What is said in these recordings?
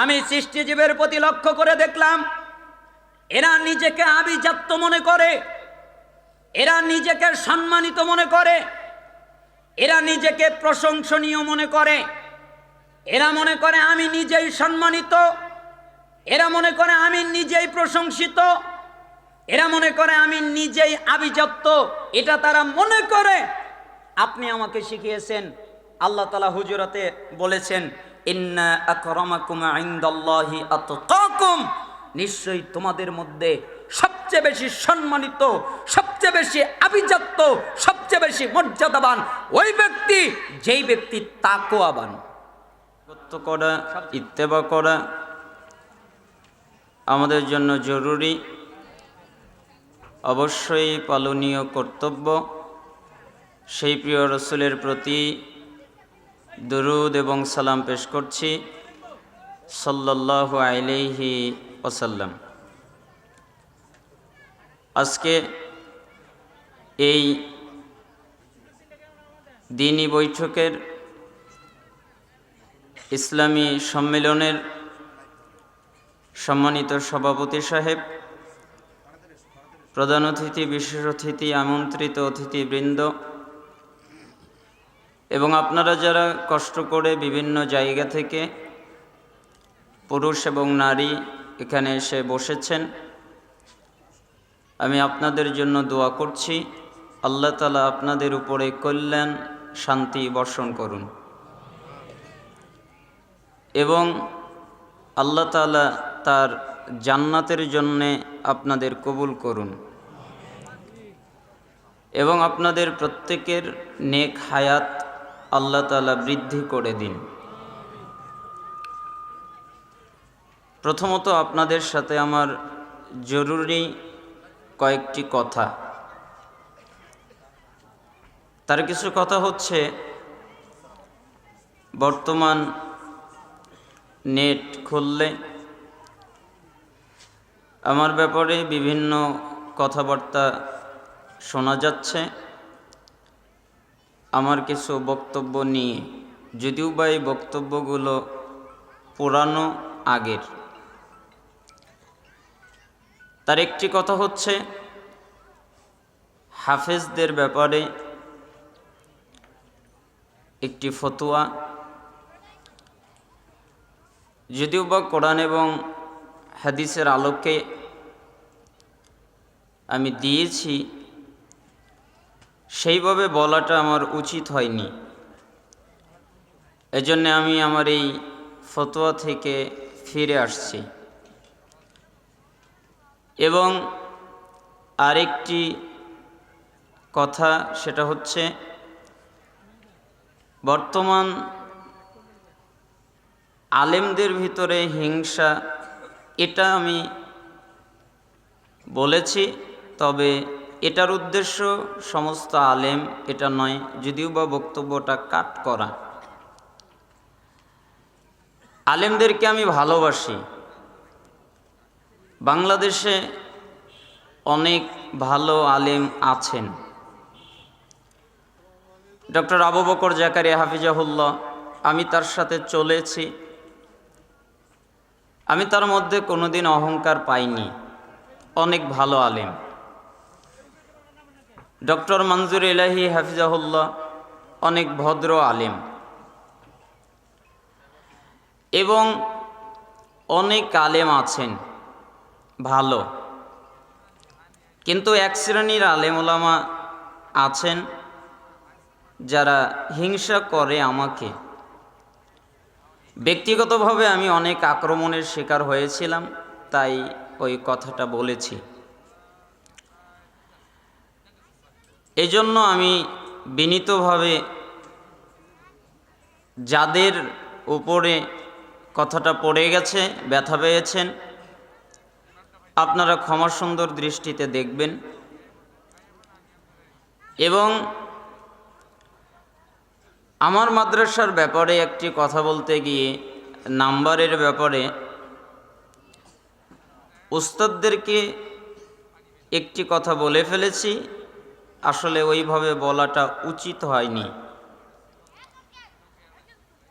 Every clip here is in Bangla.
আমি সৃষ্টিজীবের প্রতি লক্ষ্য করে দেখলাম, এরা নিজেকে আভিজাত্য মনে করে, এরা নিজেকে সম্মানিত মনে করে, এরা নিজেকে প্রশংসনীয় মনে করে, এরা মনে করে আমি নিজেই সম্মানিত, এরা মনে করে আমি নিজেই প্রশংসিত, এরা মনে করে আমি নিজেই আভিজাত্য। এটা তারা মনে করে। আপনি আমাকে শিখিয়েছেন, আল্লাহ তাআলা হুজুরাতে বলেছেন, ইন্না আকরামাকুম ইনদাল্লাহি আতকাকুম, নিশ্চয়ই তোমাদের মধ্যে সবচেয়ে বেশি সম্মানিত, সবচেয়ে বেশি আভিজাত্য, সবচেয়ে বেশি মর্যাদাবান ওই ব্যক্তি যেই ব্যক্তি তাকওয়াবান। করা, ইত্তেবা করা আমাদের জন্য জরুরি, অবশ্যই পালনীয় কর্তব্য। সেই প্রিয় রাসূলের প্রতি দরুদ এবং সালাম পেশ করছি, সাল্লাল্লাহু আলাইহি ওয়াসাল্লাম। আজকে এই দ্বীনি বৈঠকের ইসলামী সম্মেলনের সম্মানিত সভাপতি সাহেব, প্রধান অতিথি, বিশেষ অতিথি, আমন্ত্রিত অতিথিবৃন্দ এবং আপনারা যারা কষ্ট করে বিভিন্ন জায়গা থেকে পুরুষ এবং নারী এখানে এসে বসেছেন, আমি আপনাদের জন্য দোয়া করছি, আল্লাহ তাআলা আপনাদের উপরে কল্যাণ শান্তি বর্ষণ করুন এবং আল্লাহ তাআলা তার জান্নাতের জন্যে আপনাদের কবুল করুন এবং আপনাদের প্রত্যেকের নেক হায়াত আল্লাহ তাআলা বৃদ্ধি করে দিন। প্রথমত আপনাদের সাথে আমার জরুরি কয়েকটি কথা। তার কিছু কথা হচ্ছে, বর্তমান নেট খুললে আমার ব্যাপারে বিভিন্ন কথাবার্তা শোনা যাচ্ছে, আমার কিছু বক্তব্য নিয়ে, যদিও বা এই বক্তব্যগুলো পুরানো আগের। তার একটি কথা হচ্ছে হাফেজদের ব্যাপারে একটি ফতোয়া, যদিও বা কোরআন এবং হাদিসের আলোকে আমি দিয়েছি, সেইভাবে বলাটা আমার উচিত হয়নি। এজন্য আমি আমার এই ফতোয়া থেকে ফিরে আসছি। এবং আরেকটি কথা, সেটা হচ্ছে বর্তমান আলেমদের ভিতরে হিংসা, এটা আমি বলেছি, তবে এটার উদ্দেশ্য সমস্ত আলেম এটা নয়, যদিও বা বক্তব্যটা কাট করা। আলেমদেরকে আমি ভালোবাসি। বাংলাদেশে অনেক ভালো আলেম আছেন। ডক্টর আবু বকর জাকারিয়া হাফিজাহুল্লাহ, আমি তার সাথে চলেছি, আমি তার মধ্যে কোনোদিন অহংকার পাইনি, অনেক ভালো আলেম। ডক্টর মনজুর ইলাহি হাফিজাহুল্লাহ অনেক ভদ্র আলেম এবং অনেক আলেম আছেন ভালো, কিন্তু এক শ্রেণীর আলেম ওলামা আছেন যারা হিংসা করে আমাকে। ব্যক্তিগতভাবে আমি অনেক আক্রমণের শিকার হয়েছিলাম, তাই ওই কথাটা বলেছি। এজন্য আমি বিনীতভাবে যাদের উপরে কথাটা পড়ে গেছে, ব্যথা পেয়েছেন, আপনারা ক্ষমা সুন্দর দৃষ্টিতে দেখবেন। এবং আমার মাদ্রাসার ব্যাপারে একটি কথা বলতে গিয়ে, নাম্বারের ব্যাপারে উস্তাদদেরকে একটি কথা বলে ফেলেছি, আসলে ওইভাবে বলাটা উচিত হয়নি।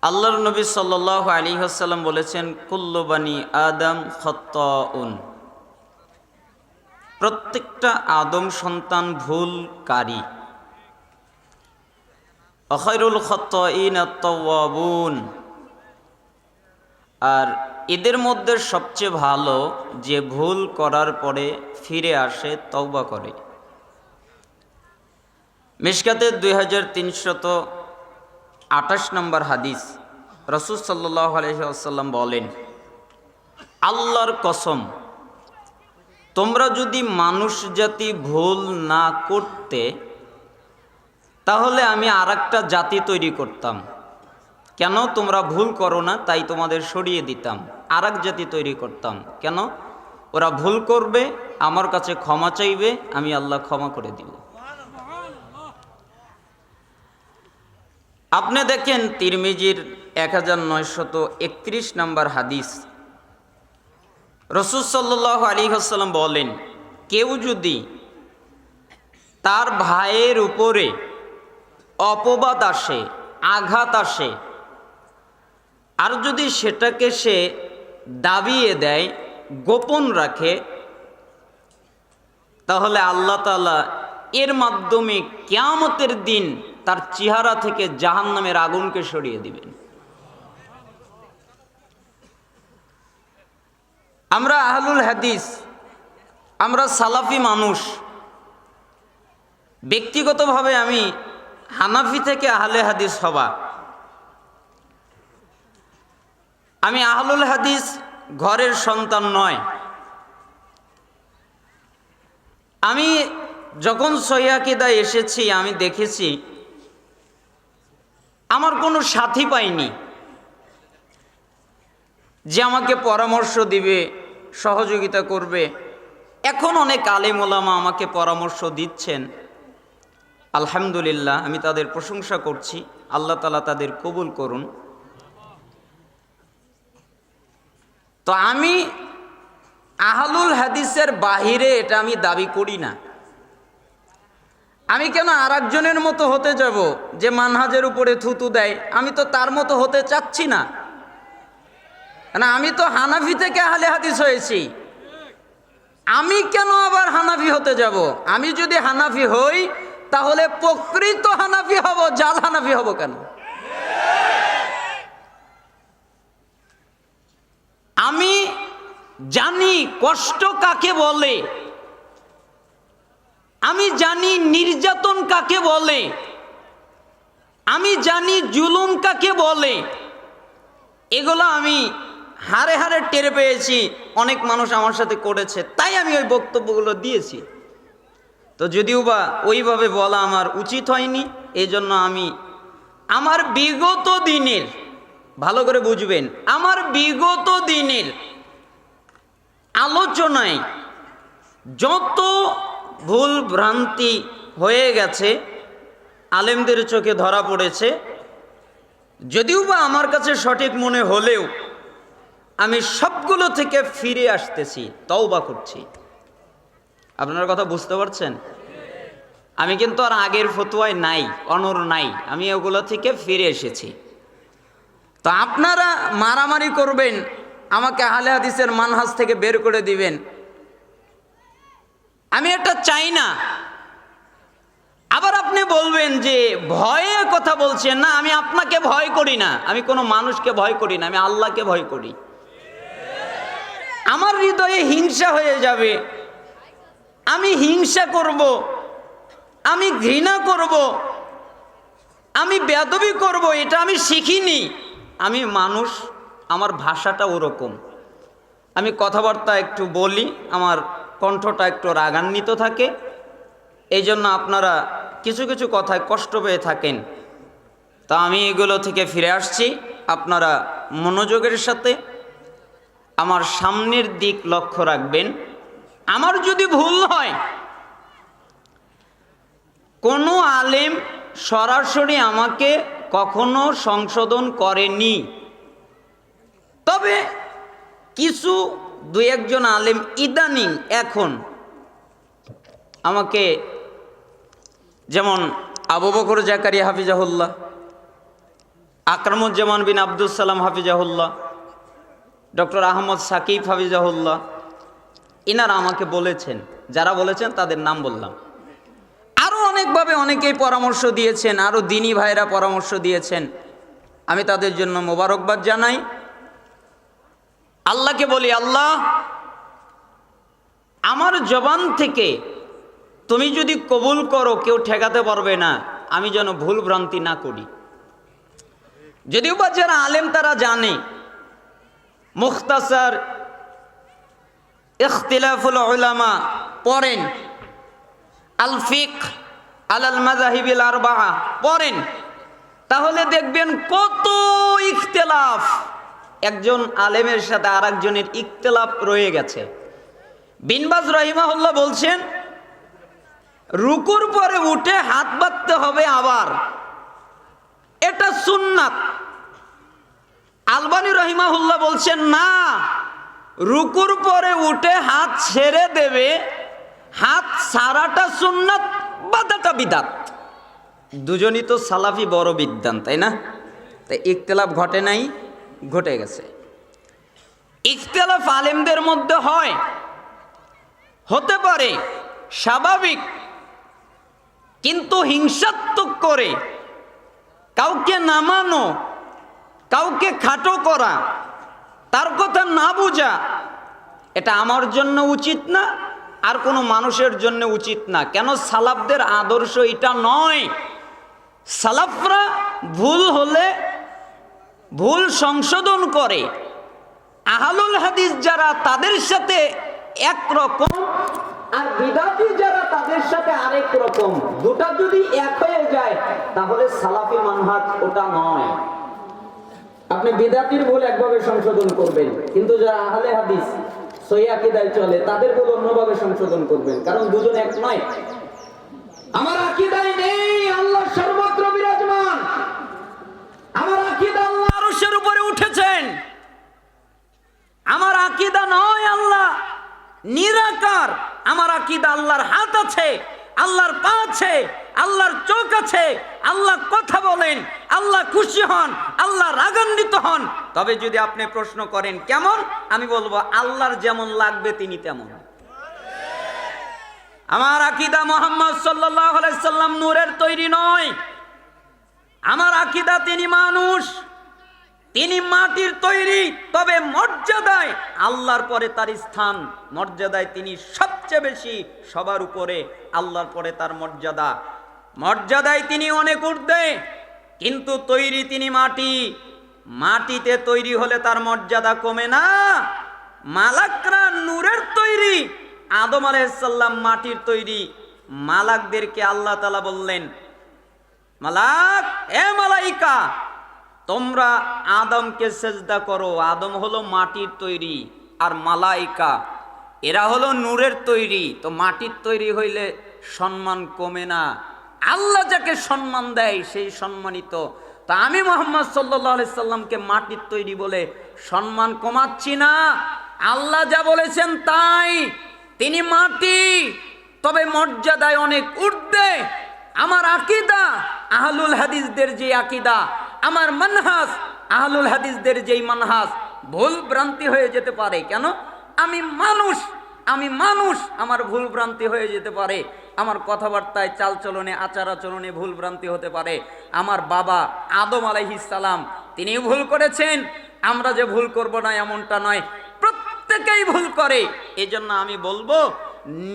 আল্লাহর নবী সাল্লাল্লাহু আলাইহি ওয়াসাল্লাম বলেছেন, কুল্লু বানি আদম খাত্তাউন, প্রত্যেকটা আদম সন্তান ভুলকারী। খায়রুল খাত্তাইন আত-তাওয়াবুন, আর এদের মধ্যে সবচেয়ে ভালো যে ভুল করার পরে ফিরে আসে, তওবা করে। মিশকাতের 2328 নম্বর হাদিস, রাসূল সাল্লাল্লাহু আলাইহি ওয়াসাল্লাম বলেন, আল্লাহর কসম, তোমরা যদি মানুষ জাতি ভুল না করতে তাহলে আমি আরেকটা জাতি তৈরি করতাম। কেন? তোমরা ভুল করো না তাই তোমাদের সরিয়ে দিতাম, আরেক জাতি তৈরি করতাম। কেন? ওরা ভুল করবে, আমার কাছে ক্ষমা চাইবে, আমি আল্লাহ ক্ষমা করে দিব। আপনি দেখেন তিরমিজির 1931 নম্বর হাদিস, রাসূল সাল্লাল্লাহু আলাইহি ওয়াসাল্লাম বলেন, কেউ যদি তার ভাইয়ের উপরে অপবাদ আসে, আঘাত আসে, আর যদি সেটাকে সে দাবিয়ে দেয়, গোপন রাখে, তাহলে আল্লাহ তাআলা এর মাধ্যমে কিয়ামতের দিন তার চেহারা থেকে জাহান্নামের আগুনকে সরিয়ে দিবেন। আমরা আহলুল হাদিস, আমরা সালাফি মানুষ। ব্যক্তিগতভাবে আমি হানাফি থেকে আহলে হাদিস হওয়া। আমি আহলুল হাদিস ঘরের সন্তান নয়। আমি যখন সহিহ আকীদায় এসেছি আমি দেখেছি আমার কোনো সাথী পাইনি যে আমাকে পরামর্শ দিবে, সহযোগিতা করবে। এখন অনেক আলেম ওলামা আমাকে পরামর্শ দিচ্ছেন, আলহামদুলিল্লাহ, আমি তাদের প্রশংসা করছি। আল্লাহ তাআলা তাদের কবুল করুন। তো আমি আহলুল হাদিসের বাহিরে এটা আমি দাবি করি না। আমি কেন আরেকজনের মতো হতে যাব যে মানহাজের উপরে থুতু দেয়? আমি তো তার মতো হতে চাচ্ছি না। না, আমি তো হানাফি থেকে আহলে হাদিস হয়েছি। আমি কেন আবার হানাফি হতে যাব? আমি যদি হানাফি হই তাহলে প্রকৃত হানাফি হব, জাল হানাফি হব কেন? আমি জানি কষ্ট কাকে বলে, আমি জানি নির্যাতন কাকে বলে, আমি জানি জুলুম কাকে বলে। এগুলো আমি হারে হারে টের পেয়েছি, অনেক মানুষ আমার সাথে করেছে, তাই আমি ওই বক্তব্যগুলো দিয়েছি। তো যদিও বা ওইভাবে বলা আমার উচিত হয়নি, এই জন্য আমি আমার বিগত দিনের, ভালো করে বুঝবেন, আমার বিগত দিনের আলোচনায় যত ভুল ভ্রান্তি হয়ে গেছে আলেমদের চোখে ধরা পড়েছে, যদিও বা আমার কাছে সঠিক মনে হলেও আমি সবগুলো থেকে ফিরে আসতেছি, তওবা করছি। আপনার কথা বুঝতে পারছেন? আমি কিন্তু আর আগের ফতোয়ায় নাই, অনড় নাই, আমি ওগুলো থেকে ফিরে এসেছি। তো আপনারা মারামারি করবেন, আমাকে আহলে হাদিসের মানহাজ থেকে বের করে দিবেন, আমি এটা চাই না। আবার আপনি বলবেন যে ভয়ে কথা বলছেন। না, আমি আপনাকে ভয় করি না, আমি কোনো মানুষকে ভয় করি না, আমি আল্লাহকে ভয় করি। আমার হৃদয়ে হিংসা হয়ে যাবে, আমি হিংসা করব, আমি ঘৃণা করব, আমি বেয়াদবি করব, এটা আমি শিখিনি। আমি মানুষ, আমার ভাষাটা ওরকম, আমি কথাবার্তা একটু বলি, আমার কণ্ঠটা একটু রাগান্বিত থাকে। এই জন্য আপনারা কিছু কিছু কথায় কষ্ট পেয়ে থাকেন। তা আমি এগুলো থেকে ফিরে আসছি। আপনারা মনোযোগের সাথে আমার সামনের দিক লক্ষ্য রাখবেন। আমার যদি ভুল হয়, কোনো আলেম সরাসরি আমাকে কখনো সংশোধন করেনি, তবে কিছু দুই একজন আলেম ইদানিং এখন আমাকে, যেমন আবু বকর জাকারিয়া হাফিজাহুল্লাহ, আকরামুজ্জামান বিন আব্দুল সালাম হাফিজাহুল্লাহ, ডক্টর আহমদ সাকিব হাফিজাহুল্লাহ, ইনারা আমাকে বলেছেন, যারা বলেছেন তাদের নাম বললাম। আরও অনেকভাবে অনেকেই পরামর্শ দিয়েছেন, আরও দিনী ভাইরা পরামর্শ দিয়েছেন, আমি তাদের জন্য মোবারকবাদ জানাই। আল্লাহকে বলি, আল্লাহ আমার জবান থেকে তুমি যদি কবুল করো কেউ ঠেকাতে পারবে না, আমি যেন ভুল ভ্রান্তি না করি। যদিও বা যারা আলেম তারা জানে, মুখতাসার ইখতিলাফুল উলামা পড়েন, আল ফিকহ আলাল মাযাহিবিল আরবাআ পড়েন, তাহলে দেখবেন কত ইখতিলাফ, একজন আলেমের সাথে আরেকজনের ইখতিলাফ রয়ে গেছে। বিন বাজ রাহিমাহুল্লাহ বলছেন রুকুর পরে উঠে হাত বাঁধতে হবে আবার, এটা সুন্নাত। আলবানী রাহিমাহুল্লাহ বলছেন না, রুকুর পরে উঠে হাত ছেড়ে দেবে, হাত ছাড়াটা সুন্নাত, বাঁধাটা বিদাত। দুজনই তো সালাফি বড় বিদ্বান, তাই না? তাই ইখতিলাফ ঘটে নাই, ঘটে গেছে। ইখতিলাফ আলেমদের মধ্যে হয়, হতে পারে, স্বাভাবিক, কিন্তু হিংসাত্মক করে কাউকে নামানো, কাউকে খাটো করা, তার কথা না বোঝা, এটা আমার জন্য উচিত না, আর কোনো মানুষের জন্য উচিত না। কেন? সালাফদের আদর্শ এটা নয়। সালাফরা ভুল হলে ভুল সংশোধন করে, আহলুল হাদিস যারা তাদের সাথে একরকম, আর বিদাতি যারা তাদের সাথে আরেক রকম। দুটা যদি এক হয়ে যায় তাহলে সালাফি মানহাজ ওটা নয়। আপনি বিদাতির ভুল একভাবে সংশোধন করবেন, কিন্তু যারা আহলে হাদিস সহিহ আকীদায় চলে তাদের ভুল অন্যভাবে সংশোধন করবেন, কারণ দুজন এক নয়। আমার আকীদায় নেই আল্লাহ সর্বত্র বিরাজমান, আমার আকীদা আল্লাহ আরশের উপরে উঠেছেন, আমার আকীদা নয় আল্লাহ নিরাকার, আমার আকীদা আল্লাহর হাত আছে, আল্লাহর পা আছে, আল্লাহর চোখ আছে, আল্লাহ কথা বলেন, আল্লাহ খুশি হন, আল্লাহ রাগান্বিত হন। তবে যদি আপনি প্রশ্ন করেন কেমন, আমি বলবো আল্লাহর যেমন লাগবে তিনি তেমন। আমার আকীদা মুহাম্মদ সাল্লাল্লাহু আলাইহি সাল্লাম নূরের তৈরি নয়, আমার আকীদা তিনি মানুষ, তিনি মাটির তৈরি, তবে মর্যাদায় আল্লাহর পরে তার স্থান, মর্যাদায় তিনি সবচেয়ে বেশি, সবার উপরে, আল্লাহর পরে তার মর্যাদা, মর্যাদায় তিনি অনেক ঊর্ধ্বে, কিন্তু তৈরি তিনি মাটি, মাটিতে তৈরি হলে তার মর্যাদা কমে না। মালাকরা নূরের তৈরি, আদম আলাইহিস সালাম মাটির তৈরি। মালাকদেরকে আল্লাহ তাআলা বললেন, মালাক, এ মালাইকা, তোমরা আদমকে সেজদা করো। আদম হলো মাটির তৈরি, আর মালাইকা এরা হলো নূরের তৈরি। তো মাটির তৈরি হইলে সম্মান কমে না, আল্লাহ যাকে সম্মান দেয় সেই সম্মানিত। তা আমি মুহাম্মদ সাল্লাল্লাহু আলাইহি সাল্লামকে মাটির তৈরি বলে সম্মান কমাচ্ছি না, আল্লাহ যা বলেছেন তাই। তিনি মাটি, তবে মর্যাদায় অনেক ঊর্ধ্বে। আমার আকীদা আহলুল হাদিসদের যে আকীদা, আমার মানহাজ আহলুল হাদিসদের যেই মানহাজ, ভুল ভ্রান্তি হয়ে যেতে পারে। কেন? আমি মানুষ, আমি মানুষ, আমার ভুল ভ্রান্তি হয়ে যেতে পারে। আমার কথাবার্তায়, চালচলনে, আচার আচরণে ভুল ভ্রান্তি হতে পারে। আমার বাবা আদম আলাইহিস সালাম তিনি ভুল করেছেন, আমরা যে ভুল করব না এমনটা নয়, প্রত্যেকেই ভুল করে। এজন্য আমি বলবো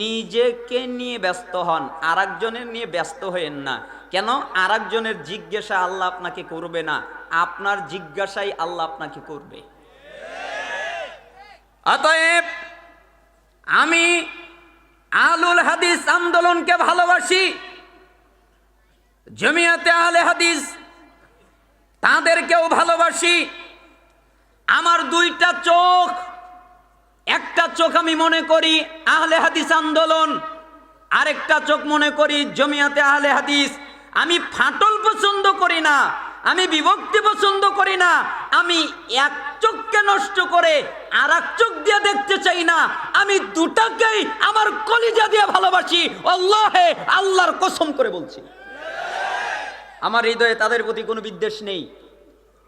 নিজেকে নিয়ে ব্যস্ত হন, আরেকজনের নিয়ে ব্যস্ত হয়েন না। কেন? আরেকজনের জিজ্ঞাসা আল্লাহ আপনাকে করবে না, আপনার জিজ্ঞাসাই আল্লাহ আপনাকে করবে। অতএব আমি আহলুল হাদিস আন্দোলনকে ভালোবাসি, জমিয়াতে আহলে হাদিস তাদেরকেও ভালোবাসি। আমার দুইটা চোখ, একটা চোখ আমি মনে করি আহলে হাদিস আন্দোলন, আরেকটা চোখ মনে করি জমিয়াতে আহলে হাদিস। আমি ফাটল পছন্দ করি না, আমি বিভক্তি পছন্দ করি না, আমি এক চোখকে নষ্ট করে আর এক চোখ দিয়ে দেখতে চাই না। আমি দুটাকেই আমার কলিজা দিয়ে ভালোবাসি, আল্লাহে, আল্লাহর কসম করে বলছি। আমার হৃদয়ে তাদের প্রতি কোনো বিদ্বেষ নেই,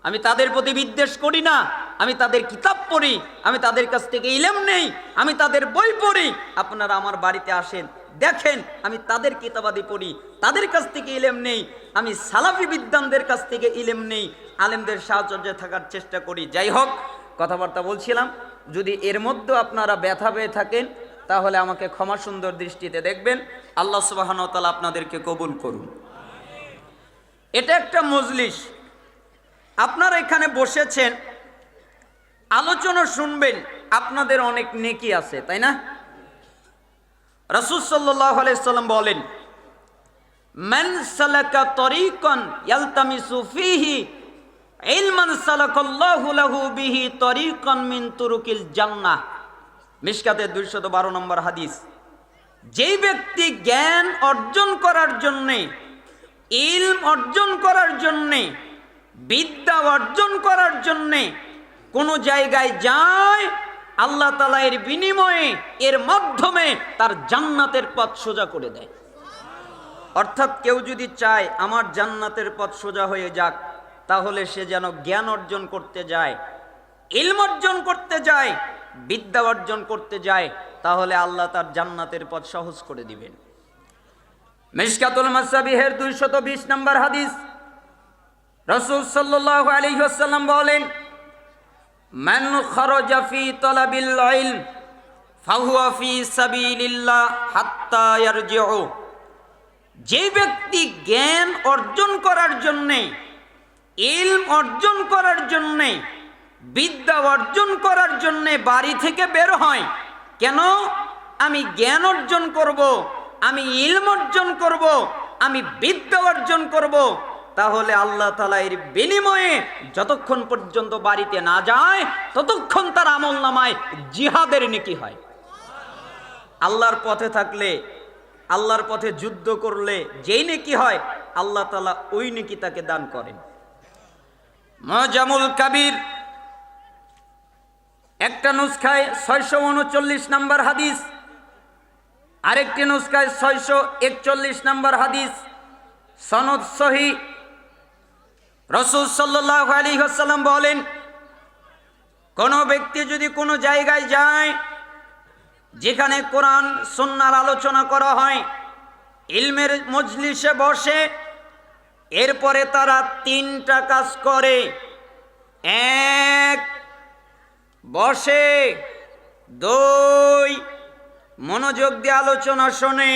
আমি তাদের প্রতি বিদ্বেষ করি না, আমি তাদের কিতাব পড়ি, আমি তাদের কাছ থেকে ইলম নেই, আমি তাদের বই পড়ি। আপনারা আমার বাড়িতে আসেন, দেখেন আমি তাদের কিতাবাদি পড়ি, তাদের কাছ থেকে ইলম নেই, আমি সালাফি বিদ্বানদের কাছ থেকে ইলম নেই, আলেমদের সাহচর্যে থাকার চেষ্টা করি। যাই হোক, কথাবার্তা বলছিলাম, যদি এর মধ্যে আপনারা ব্যথা পেয়ে থাকেন তাহলে আমাকে ক্ষমা সুন্দর দৃষ্টিতে দেখবেন। আল্লাহ সুবহানাহু ওয়া তাআলা আপনাদেরকে কবুল করুন। এটা একটা মজলিস, আপনারা এখানে বসেছেন, আলোচনা শুনবেন, আপনাদের অনেক নেকি আছে, তাই না? রাসূল সাল্লাল্লাহু আলাইহি সাল্লাম বলেন, মান সালাকা তরিকান ইয়ালতামিসু ফীহি ইলমান সালাকাল্লাহু লাহু বিহি তরিকান মিন তুরুকিল জান্নাহ। মিশকাতে 212 নম্বর হাদিস। যেই ব্যক্তি জ্ঞান অর্জন করার জন্যে, ইলম অর্জন করার জন্যে, বিদ্যা অর্জন করার জন্যে কোনো জায়গায় যায়, আল্লাহ তাআলা এর বিনিময়ে, এর মাধ্যমে তার জান্নাতের পথ সোজা করে দেয়। অর্থাৎ কেউ যদি চায় আমার জান্নাতের পথ সোজা হয়ে যাক, তাহলে সে যেন জ্ঞান অর্জন করতে যায়, ইলম অর্জন করতে যায়, বিদ্যা অর্জন করতে যায়, তাহলে আল্লাহ তার জান্নাতের পথ সহজ করে দিবেন। মিশকাতুল মাসাবিহের 220 নম্বর হাদিস। রাসূল সাল্লাল্লাহু আলাইহি ওয়াসাল্লাম বলেন, মান খারাজা ফি তালাবিল ইলম ফাহুয়া ফি সাবিলিল্লাহ হাত্তা ইয়ারজিউ। যে ব্যক্তি জ্ঞান অর্জন করার জন্যে, ইলম অর্জন করার জন্যে, বিদ্যা অর্জন করার জন্যে বাড়ি থেকে বের হয়, কেন? আমি জ্ঞান অর্জন করব, আমি ইলম অর্জন করব, আমি বিদ্যা অর্জন করব, তাহলে আল্লাহ তাআলা এর বিনিময়ে যতক্ষণ পর্যন্ত বাড়িতে না যায় ততক্ষণ তার আমলনামায় জিহাদের নেকি হয়। আল্লাহর পথে থাকলে, আল্লাহর পথে যুদ্ধ করলে যেই নেকি হয়, আল্লাহ তাআলা ওই নেকি তাকে দান করেন। মুজামুল কাবির একটা নুসখায় 639 নম্বর হাদিস, আরেকটি নুসখায় 641 নম্বর হাদিস, সনদ সহিহ। রাসূল সাল্লাল্লাহু আলাইহি ওয়াসাল্লাম বলেন, কোন ব্যক্তি যদি কোনো জায়গায় যায় যেখানে কোরআন সুন্নাহর আলোচনা করা হয়, ইলমের মজলিসে বসে, এরপরে তারা 3টা কাজ করে। 1, বসে। 2, মনোযোগ দিয়ে আলোচনা শোনে।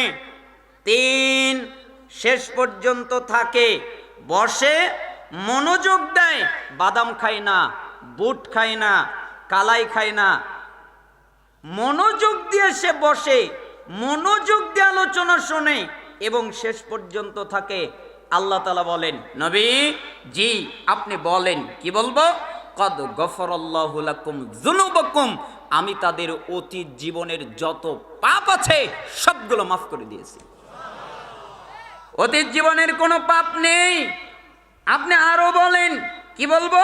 3, শেষ পর্যন্ত থাকে। বসে, মনোযোগ দেয়, বাদাম খায় না, বুট খায় না, কালাই খায় না, মনোযোগ দিয়ে সে বসে, মনোযোগ দিয়ে আলোচনা শোনে এবং শেষ পর্যন্ত থাকে। আল্লাহ তাআলা বলেন, নবী জি আপনি বলেন, কি বলবো? কদ গফরাল্লাহু লাকুম যুনুবাকুম, আমি তাদের অতীত জীবনের যত পাপ আছে সবগুলো মাফ করে দিয়েছি। অতীত জীবনের কোনো পাপ নেই। আপনি আরো বলেন, কি বলবো?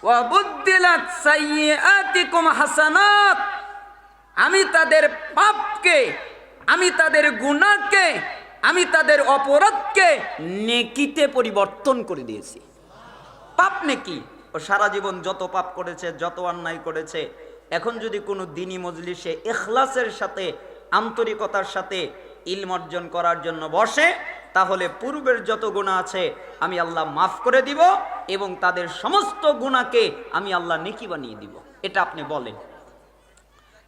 ওয়া বুদ্দিলাত সাইয়্যাতিকুম হাসানাত, আমি তাদের পাপকে, আমি তাদের গুনাহকে, আমি তাদের অপরাধকে নেকিতে পরিবর্তন করে দিয়েছি। পাপ নেকি, ও সারা জীবন যত পাপ করেছে, যত অন্যায় করেছে, এখন যদি কোনো দ্বীনি মজলিসে ইখলাসের সাথে, আন্তরিকতার সাথে ইলম অর্জন করার জন্য বসে, তাহলে পূর্বের যত গুনাহ আছে আমি আল্লাহ মাফ করে দিব এবং তাদের সমস্ত গুনাহকে আমি আল্লাহ নেকি বানিয়ে দিব। এটা আপনি বলেন।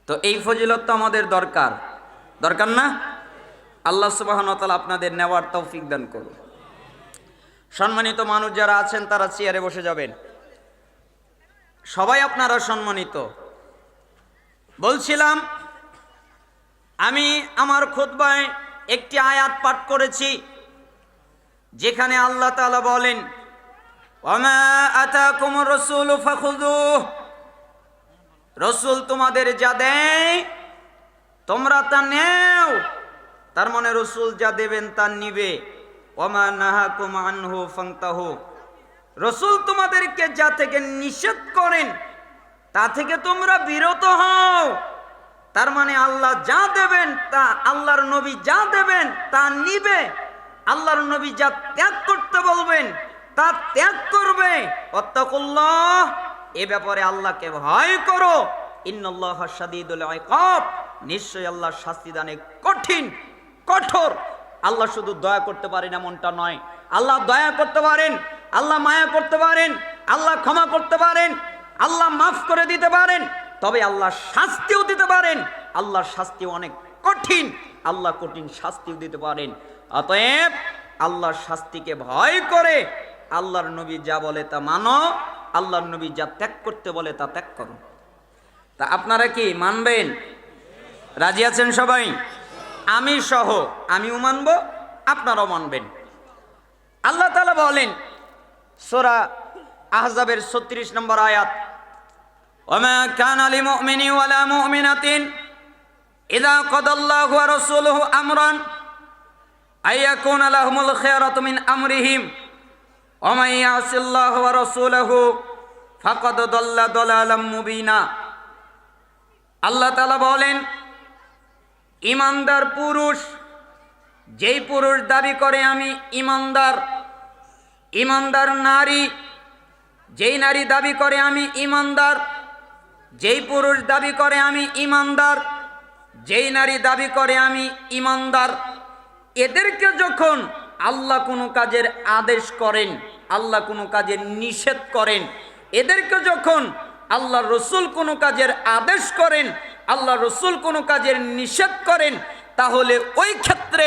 তো এই ফজিলত তো আমাদের দরকার, দরকার না? আল্লাহ সুবহানাহু ওয়া তাআলা আপনাদের নেওয়ার তৌফিক দান করুন। সম্মানিত মানুষ যারা আছেন তারা চেয়ারে বসে যাবেন। সবাই আপনারা সম্মানিত। বলছিলাম, আমি আমার খুতবায় একটি আয়াত পাঠ করেছি যেখানে আল্লাহ তাআলা বলেন, ওয়ামা আতাকুমুর রাসূলু ফাখুযুহু, রাসূল তোমাদের যা দেয় তোমরা তা নেও। তার মানে রাসূল যা দেবেন তা নিবে। ওয়ামা নাহাকুম আনহু ফান্তাহু, রাসূল তোমাদেরকে যা থেকে নিষেধ করেন তা থেকে তোমরা বিরত হও। তার মানে আল্লাহ যা দেবেন তা, আল্লাহর নবী যা দেবেন তা নিবে। আল্লাহর নবী যা ত্যাগ করতে বলবেন তা ত্যাগ করবে। ওয়াত্তাকুল্লাহ, এ ব্যাপারে আল্লাহকে ভয় করো। ইন্নাল্লাহ শাদীদুল ইকাব, নিশ্চয়ই আল্লাহ শাস্তি দানে কঠিন কঠোর। আল্লাহ শুধু দয়া করতে পারেন এমনটা নয়, আল্লাহ দয়া করতে পারেন, আল্লাহ মায়া করতে পারেন, আল্লাহ ক্ষমা করতে পারেন, আল্লাহ মাফ করে দিতে পারেন, তবে আল্লাহ শাস্তিও দিতে পারেন। আল্লাহর শাস্তি অনেক কঠিন, আল্লাহ কঠিন শাস্তিও দিতে পারেন। অতএব আল্লাহর শাস্তিকে ভয় করে আল্লাহর নবী যা বলে তা মানো, আল্লাহর নবী যা ত্যাগ করতে বলে তা ত্যাগ করো। তা আপনারা কি মানবেন? রাজি আছেন সবাই? আমি সহ আমিও মানব, আপনারাও মানবেন। আল্লাহ তাআলা বলেন সূরা আহজাবের 36 নম্বর আয়াত, ওয়ামা কানা লিমুমিনি ওয়ালা মুমিনাতিন ইযা কাদাল্লাহু ওয়া রাসূলুহু আমরান আইয়াকুনা লাহুমুল খিয়ারাতু মিন আমরিহিম ওয়া মান ইয়াসিল্লাহু ওয়া রাসূলুহু ফাকাদ দাল্লা দালালাম মুবিনা। আল্লাহ তাআলা বলেন, ইমানদার পুরুষ, যেই পুরুষ দাবি করে আমি ইমানদার, ইমানদার নারী, যেই নারী দাবি করে আমি ইমানদার, যেই পুরুষ দাবি করে আমি ইমানদার, যেই নারী দাবি করে আমি ইমানদার, এদেরকে যখন আল্লাহ কোনো কাজের আদেশ করেন, আল্লাহ কোনো কাজের নিষেধ করেন, এদেরকে যখন আল্লাহ রসুল কোনো কাজের আদেশ করেন, আল্লাহ রসুল কোনো কাজের নিষেধ করেন, তাহলে ওই ক্ষেত্রে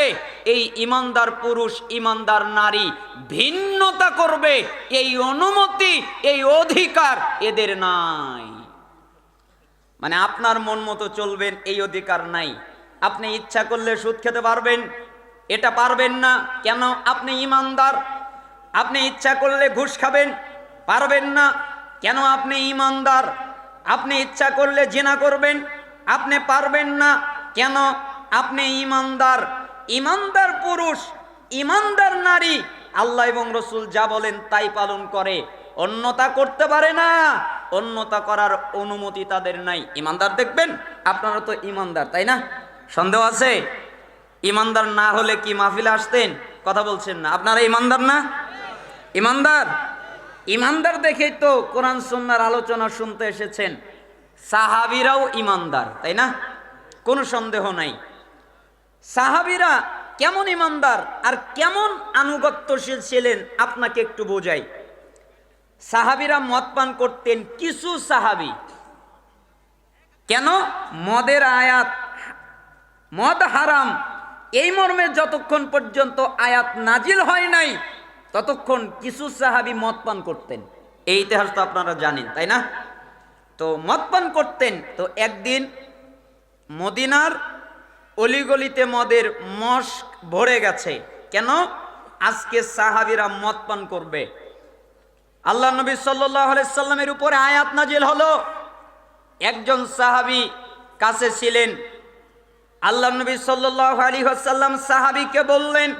এই ইমানদার পুরুষ ইমানদার নারী ভিন্নতা করবে, এই অনুমতি এই অধিকার এদের নাই। মানে আপনার মন মতো চলবেন এই অধিকার নাই। আপনি ইচ্ছা করলে সুদ খেতে পারবেন, এটা পারবেন না। কেন? আপনি ইমানদার। আপনি ইচ্ছা করলে ঘুষ খাবেন, পারবেন না। কেন? আপনি ইমানদার। আপনি ইচ্ছা করলে জিনা করবেন, আপনি পারবেন না। কেন? আপনি ইমানদার। ইমানদার পুরুষ ইমানদার নারী আল্লাহ এবং রসুল যা বলেন তাই পালন করে, অন্যতা করতে পারে না। অন্যতা করার অনুমতি তাদের নাই। ইমানদার দেখবেন, আপনারা তো ইমানদার, তাই না? সন্দেহ আছে? ইমানদার না হলে কি মাহফিলে আসতেন? কথা বলছেন না। আপনারা ইমানদার না? ইমানদার। ইমানদার দেখেই তো কোরআন সুন্নাহর আলোচনা শুনতে এসেছেন। সাহাবীরাও ইমানদার, তাই না? কোনো সন্দেহ নাই। সাহাবীরা কেমন ইমানদার আর কেমন আনুগত্যশীল ছিলেন আপনাকে একটু বোঝাই। সাহাবীরা মদ পান করতেন, কিছু সাহাবী। কেন? মদের আয়াত, মদ হারাম এই মর্মে যতক্ষণ পর্যন্ত আয়াত নাজিল হয় নাই ততক্ষণ কিছু সাহাবী মদ পান করতেন। এই ইতিহাস তো আপনারা জানেন, তাই না? তো মদ পান করতেন। তো একদিন মদিনার অলিগলিতে মদের মশক ভরে গেছে। কেন? আজকে সাহাবীরা মদ পান করবে। আল্লাহ নবী সাল্লাল্লাহু আলাইহি সাল্লামের উপরে আয়াত নাজিল হলো। একজন সাহাবী কাছে ছিলেন। আল্লাহ নবী সাল্লাল্লাহু আলাইহি ওয়াসাল্লাম সাহাবীকে বললেন,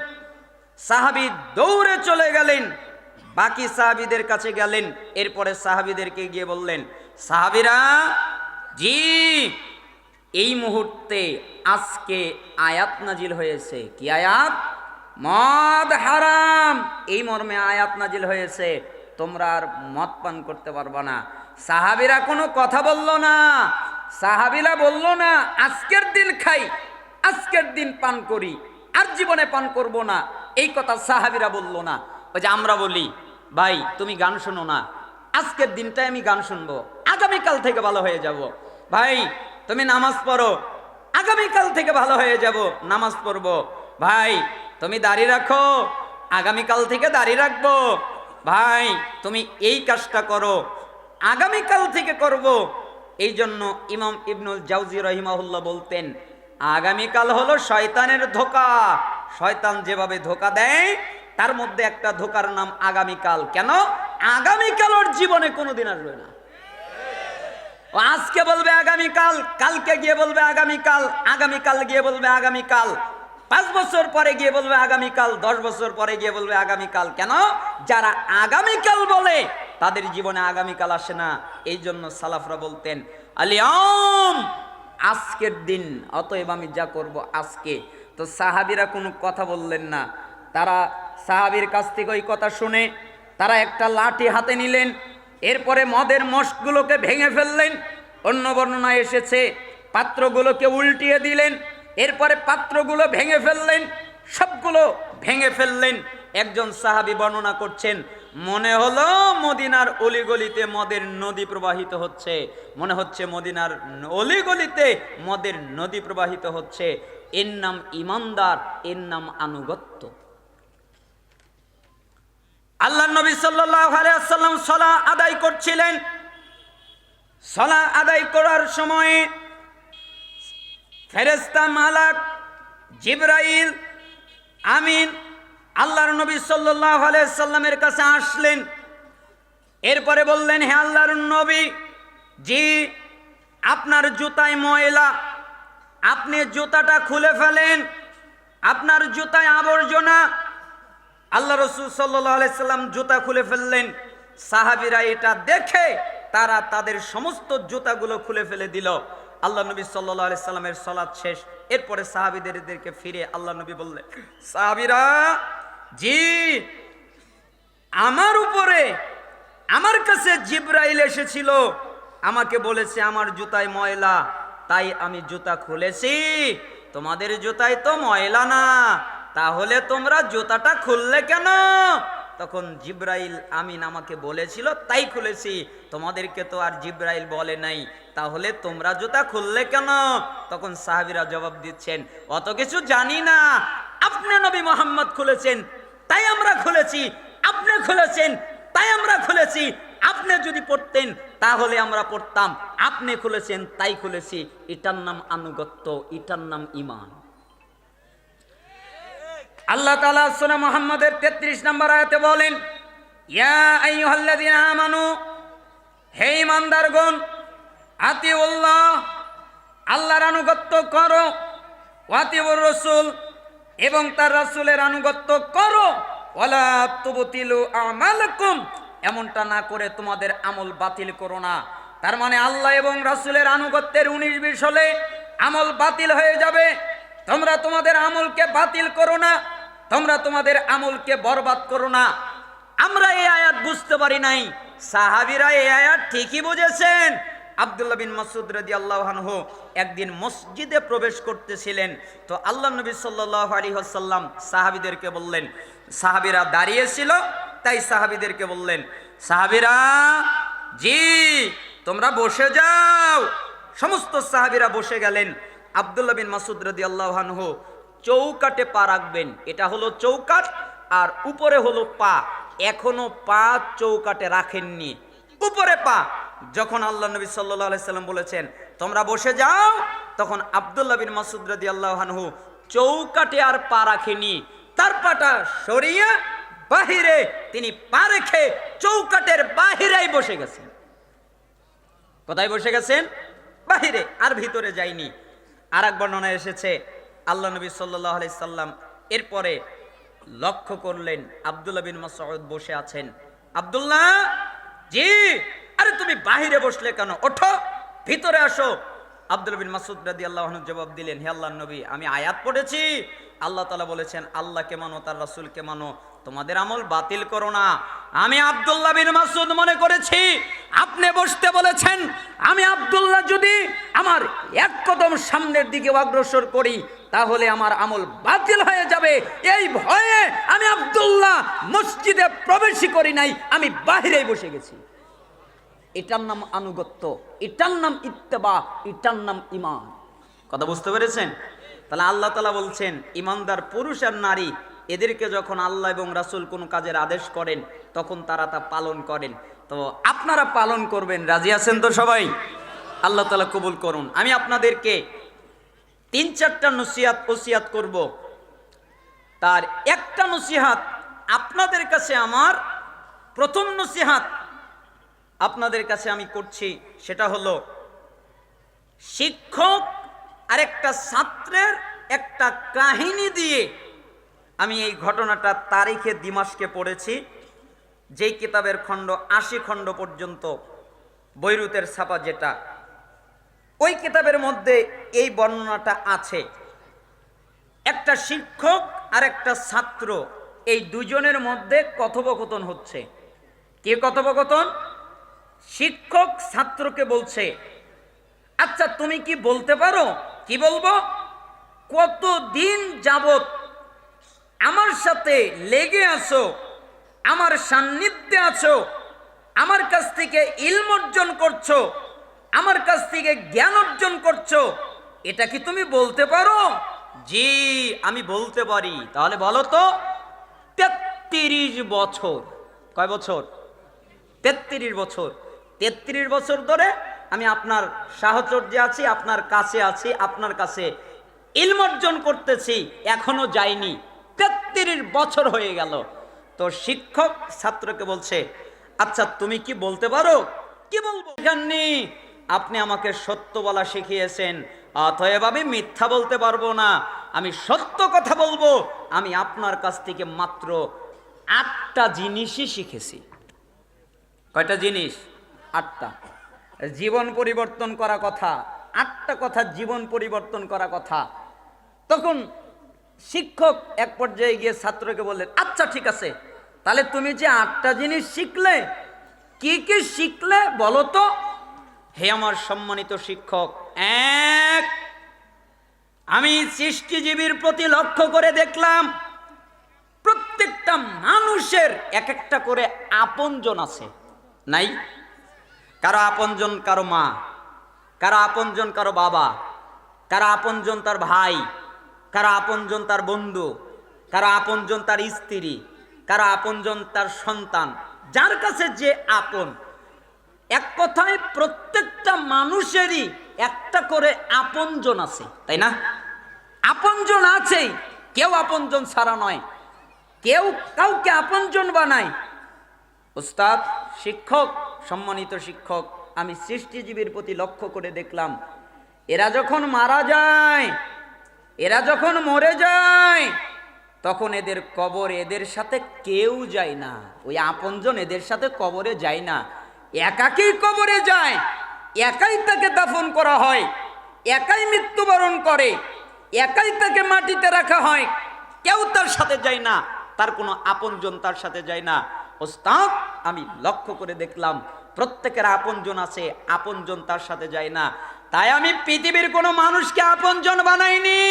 সাহাবী দৌড়ে চলে গেলেন, বাকি সাহাবীদের কাছে গেলেন। এরপরে সাহাবীদেরকে গিয়ে বললেন, সাহাবীরা, জি এই মুহূর্তে আজকে আয়াত নাজিল হয়েছে। কি আয়াত? মদ হারাম এই মর্মে আয়াত নাজিল হয়েছে, তোমরা আর মদ পান করতে পারবে না। সাহাবীরা কোনো কথা বলল না। সাহাবীরা বলল না আজকের দিন খাই, আজকের দিন পান করি, আর জীবনে পান করব না। এই কথা সাহাবীরা বলল না। ওই যে আমরা বলি, ভাই তুমি গান শোনো না, আজকের দিনটাই আমি গান শুনবো, আগামীকাল থেকে ভালো হয়ে যাব। ভাই তুমি নামাজ পড়ো, আগামীকাল থেকে ভালো হয়ে যাব, নামাজ পড়বো। ভাই তুমি দাড়ি রাখো, আগামীকাল থেকে দাড়ি রাখবো। ভাই তুমি এই কাজটা করো, আগামীকাল থেকে করব। এই জন্য ইমাম ইবনুল জাওজি রাহিমাহুল্লাহ বলতেন, আগামীকাল হলো শয়তানের ধোঁকা। শয়তান যেভাবে ধোঁকা দেয় তার মধ্যে একটা ধোঁকার নাম আগামীকাল। কেন? আগামীকাল ওর জীবনে কোনোদিন আসবে না। ও আজকে বলবে আগামীকাল, কালকে গিয়ে বলবে আগামীকাল, আগামীকাল গিয়ে বলবে আগামীকাল, 5 বছর পরে গিয়ে বলবে আগামীকাল, 10 বছর পরে গিয়ে বলবে আগামীকাল। কেন? যারা আগামীকাল বলে তাদের জীবনে আগামীকাল আসে না। এই জন্য সালাফরা বলতেন আলিয়াম, আজকের দিন, অতএব আমি যা করব আজকে। তো সাহাবীরা কোনো কথা বললেন না। তারা সাহাবীর কাছ থেকে ওই কথা শুনে তারা একটা লাঠি হাতে নিলেন, এরপরে মদের মশগুলোকে ভেঙে ফেললেন। অন্য বর্ণনায় এসেছে পাত্রগুলোকে উল্টিয়ে দিলেন, এরপরে পাত্রগুলো ভেঙে ফেললেন, সবগুলো ভেঙে ফেললেন। একজন সাহাবী বর্ণনা করছেন, মনে হলো মদিনার অলিগলিতে মদের নদী প্রবাহিত হচ্ছে, মনে হচ্ছে মদিনার অলিগলিতে মদের নদী প্রবাহিত হচ্ছে। এর নাম ইমানদার, এর নাম আনুগত্য। আল্লাহ নবী সাল্লাল্লাহু আলাইহি ওয়াসাল্লাম সালাত আদায় করছিলেন। সালাত আদায় করার সময় ফেরেশতা মালাক জিবরাইল আমিন আল্লাহর নবী সাল্লাল্লাহু আলাইহি ওয়াসাল্লামের কাছে আসলেন। এরপরে বললেন, হে আল্লাহর নবী, জি আপনার জুতায় ময়লা, আপনি জুতাটা খুলে ফেলেন, আপনার জুতায় আবর্জনা। আল্লাহ রাসূল সাল্লাল্লাহু আলাইহি সাল্লাম জুতা খুলে ফেললেন। সাহাবীরা এটা দেখে তারা তাদের সমস্ত জুতাগুলো খুলে ফেলে দিল। আল্লাহ নবী সাল্লাল্লাহু আলাইহি সাল্লামের সালাত শেষ। এরপরে সাহাবীদেরকে ফিরে আল্লাহ নবী বললেন, সাহাবীরা, জি আমার উপরে আমার কাছে জিবরাইল এসেছিল, আমাকে বলেছে আমার জুতায় ময়লা, তাই আমি জুতা খুলেছি। তোমাদের জুতায় তো ময়লা না, তাহলে তোমরা জুতাটা খুললে কেন? তখন জিবরাইল আমিন আমাকে বলেছিল তাই খুলেছি, তোমাদেরকে তো আর জিবরাইল বলে নাই, তাহলে তোমরা জুতা খুললে কেন? তখন সাহাবীরা জবাব দিচ্ছেন, অত কিছু জানি না, আপনি নবী মুহাম্মদ খুলেছেন তাই আমরা খুলেছি, আপনি খুলেছেন তাই আমরা খুলেছি, আপনি যদি পড়তেন তাহলে আমরা পড়তাম, আপনি খুলেছেন তাই খুলেছি। এটার নাম আনুগত্য, এটার নাম ঈমান। আল্লাহ তাআলা সূরা মুহাম্মদের 33 নম্বর আয়াতে বলেন, ইয়া আইয়ুহাল্লাযীনা আমানু, হে ঈমানদারগণ, আতিউল্লাহ, আল্লাহর আনুগত্য করো, ওয়াতিউর রাসূল, এবং তার রাসূলের আনুগত্য করো, ওয়ালা তুবতিলু আমালাকুম, এমনটা না করে তোমাদের আমল বাতিল করো না। তার মানে আল্লাহ এবং রাসূলের আনুগত্যের 19-20 হলে আমল বাতিল হয়ে যাবে। তোমরা তোমাদের আমলকে বাতিল করো না, তোমরা তোমাদের আমলকে বরবাদ করো না। আমরা এই আয়াত বুঝতে পারি নাই, সাহাবীরা এই আয়াত ঠিকই বুঝেছেন। আব্দুল্লাহ বিন মাসউদ রাদিয়াল্লাহু আনহু একদিন মসজিদে প্রবেশ করতেছিলেন, তো আল্লাহ নবী সাল্লাল্লাহু আলাইহি ওয়াসাল্লাম সাহাবীদেরকে বললেন, সাহাবীরা দাঁড়িয়ে ছিল তাই সাহাবীদেরকে বললেন, সাহাবীরা, জি তোমরা বসে যাও। সমস্ত সাহাবীরা বসে গেলেন। আব্দুল্লাহ বিন মাসউদ রাদিয়াল্লাহু আনহু চৌকাটে পা রাখবেন, এটা হলো চৌকাট, আর উপরে হলো পা। এখনো পা চৌকাটে রাখেননি, উপরে পা। যখন আল্লাহ নবী সাল্লাল্লাহু আলাইহি সাল্লাম বলেছেন তোমরা বসে যাও, তখন আব্দুল্লাহ বিন মাসউদ রাদিয়াল্লাহু আনহু চৌকাটে আর পা রাখেনি, তার পাটা সরিয়ে বাহিরে তিনি পা রেখে চৌকাটের বাহিরেই বসে গেছেন। কোথায় বসে গেছেন? বাহিরে, আর ভিতরে যায়নি। আর এক বর্ণনায় এসেছে আল্লাহ নবী সাল্লাল্লাহু আলাইহি সাল্লাম এরপরে লক্ষ্য করলেন আব্দুল্লাহ বিন মাসউদ বসে আছেন। আব্দুল্লাহ, জি, আরে তুমি বাহিরে বসলে কেন? ওঠো, ভিতরে আসো। আব্দুল্লাহ বিন মাসউদ রাদিয়াল্লাহু আনহু জবাব দিলেন, হে আল্লাহর নবী, আমি আয়াত পড়েছি, আল্লাহ তাআলা বলেছেন আল্লাহকে মানো, তার রাসূলকে মানো, তোমাদের আমল বাতিল করো না। আমি আব্দুল্লাহ বিন মাসউদ মনে করেছি আপনি বসতে বলেছেন, আমি আব্দুল্লাহ যদি আমার এক কদম সামনের দিকে অগ্রসর করি তাহলে আমার আমল বাতিল হয়ে যাবে, এই ভয়ে আমি আব্দুল্লাহ মসজিদে প্রবেশই করি নাই, আমি বাহিরেই বসে গেছি। এটার নাম আনুগত্য, এটার নাম ইত্তেবা, এটার নাম ঈমান। কথা বুঝতে পেরেছেন? তাহলে আল্লাহ তাআলা বলছেন ঈমানদার পুরুষ আর নারী এদেরকে যখন আল্লাহ এবং রাসূল কোনো কাজের আদেশ করেন তখন তারা তা পালন করেন। তো আপনারা পালন করবেন, রাজি আছেন তো সবাই? আল্লাহ তাআলা কবুল করুন। আমি আপনাদেরকে 3-4টা নসিহত ওসিয়াত করব। তার একটা নসিহত আপনাদের কাছে, আমার প্রথম নসিহত আপনাদের কাছে আমি করছি, সেটা হলো শিক্ষক আর একটা ছাত্রের একটা কাহিনী দিয়ে আমি এই ঘটনাটা তারিখে দিমাশকে পড়েছি, যেই কিতাবের খণ্ড 80 খণ্ড পর্যন্ত বৈরুতের ছাপা, যেটা ওই কিতাবের মধ্যে এই বর্ণনাটা আছে। একটা শিক্ষক আর একটা ছাত্র, এই দুজনের মধ্যে কথোপকথন হচ্ছে। কি কথোপকথন? শিক্ষক ছাত্রকে বলছে, আচ্ছা তুমি কি বলতে পারো? কি বলবো? কতদিন যাবত আমার সাথে লেগে আছো, আমার সান্নিধ্যে আছো, আমার কাছ থেকে ইলম অর্জন করছো, আমার কাছ থেকে জ্ঞান অর্জন করছো, এটা কি তুমি বলতে পারো? জি আমি বলতে পারি। তাহলে বলো তো 33 বছর। কয় বছর? 33 বছর। 33 বছর ধরে আমি আপনার সাহচর্যে আছি, আপনার কাছে আছি, আপনার কাছে ইলম অর্জন করতেছি, এখনো যাইনি, 33 বছর হয়ে গেল। তো শিক্ষক ছাত্রকে বলছে, আচ্ছা তুমি কি বলতে পারো? কি বলবো? জাননি আপনি আমাকে সত্য বলা শিখিয়েছেন, অতএব আমি মিথ্যা বলতে পারবো না, আমি সত্য কথা বলবো। আমি আপনার কাছ থেকে মাত্র 8টা জিনিসই শিখেছি। কয়টা জিনিস? 8টা। জীবন পরিবর্তন করা কথা, 8টা কথা জীবন পরিবর্তন করা কথা। তখন শিক্ষক এক পর্যায়ে গিয়ে ছাত্রকে বললেন, আচ্ছা ঠিক আছে, তাহলে তুমি যে 8টা জিনিস শিখলে, কি কি শিখলে বলো তো? হে আমার সম্মানিত শিক্ষক, এক, আমি সৃষ্টিজীবীর প্রতি লক্ষ্য করে দেখলাম প্রত্যেকটা মানুষের এক একটা করে আপনজন আছে। নাই? কারো আপনজন কারো মা, কারো আপনজন কারো বাবা, কারো আপনজন তার ভাই, কারো আপনজন তার বন্ধু, কারো আপনজন তার স্ত্রী, কারো আপনজন তার সন্তান, যার কাছে যে আপন। এক কথায় প্রত্যেকটা মানুষেরই একটা করে আপনজন আছে, তাই না? আপনজন আছেই, কেউ আপনজন ছাড়া নয়, কেউ কাউকে আপনজন বানায়। উস্তাদ, শিক্ষক, সম্মানিত শিক্ষক, আমি সৃষ্টিজীবীর প্রতি লক্ষ্য করে দেখলাম এরা যখন মারা যায়, এরা যখন মরে যায়, তখন এদের কবর এদের সাথে কেউ যায় না। ওই আপনজন এদের সাথে কবরে যায় না, একাকেই কবরে যায়, একাই তাকে দাফন করা হয়, একাই মৃত্যুবরণ করে, একাই তাকে মাটিতে রাখা হয়, কেউ তার সাথে যায় না, তার কোনো আপনজন তার সাথে যায় না। ওস্তাদ, আমি লক্ষ্য করে দেখলাম প্রত্যেকের আপনজন আছে, আপনজন তার সাথে যায় না। তাই আমি পৃথিবীর কোনো মানুষকে আপনজন বানাইনি,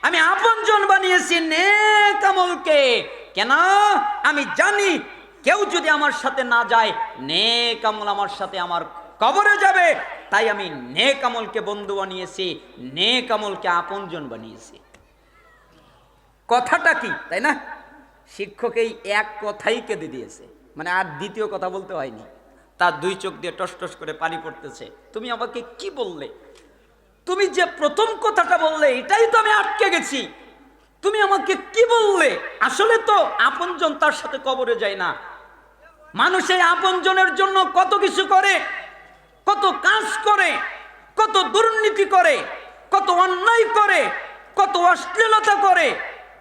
আমি আপনজন বানিয়েছি নেক আমলকে। কেন? আমি জানি কেউ যদি আমার সাথে না যায়, নেক আমল আমার সাথে আমার কবরে যাবে। তাই আমি নেক আমলকে বন্ধু বানিয়েছি, নেক আমলকে আপনজন বানিয়েছি। কথাটা কি, তাই না? শিক্ষক এই এক কথাই কেঁদে দিয়েছে, মানে আর দ্বিতীয় কথা বলতে হয়নি। তার 2 চোখ দিয়ে টস টস করে পানি পড়তেছে। তুমি আমাকে কি বললে? তুমি যে প্রথম কথাটা বললে এটাই তো আমি আটকে গেছি। তুমি আমাকে কি বললে? আসলে তো আপনজন তার সাথে কবরে যায় না। মানুষ এই আপনজনের জন্য কত কিছু করে, কত কাজ করে, কত দুর্নীতি করে, কত অন্যায় করে, কত অশ্লীলতা করে,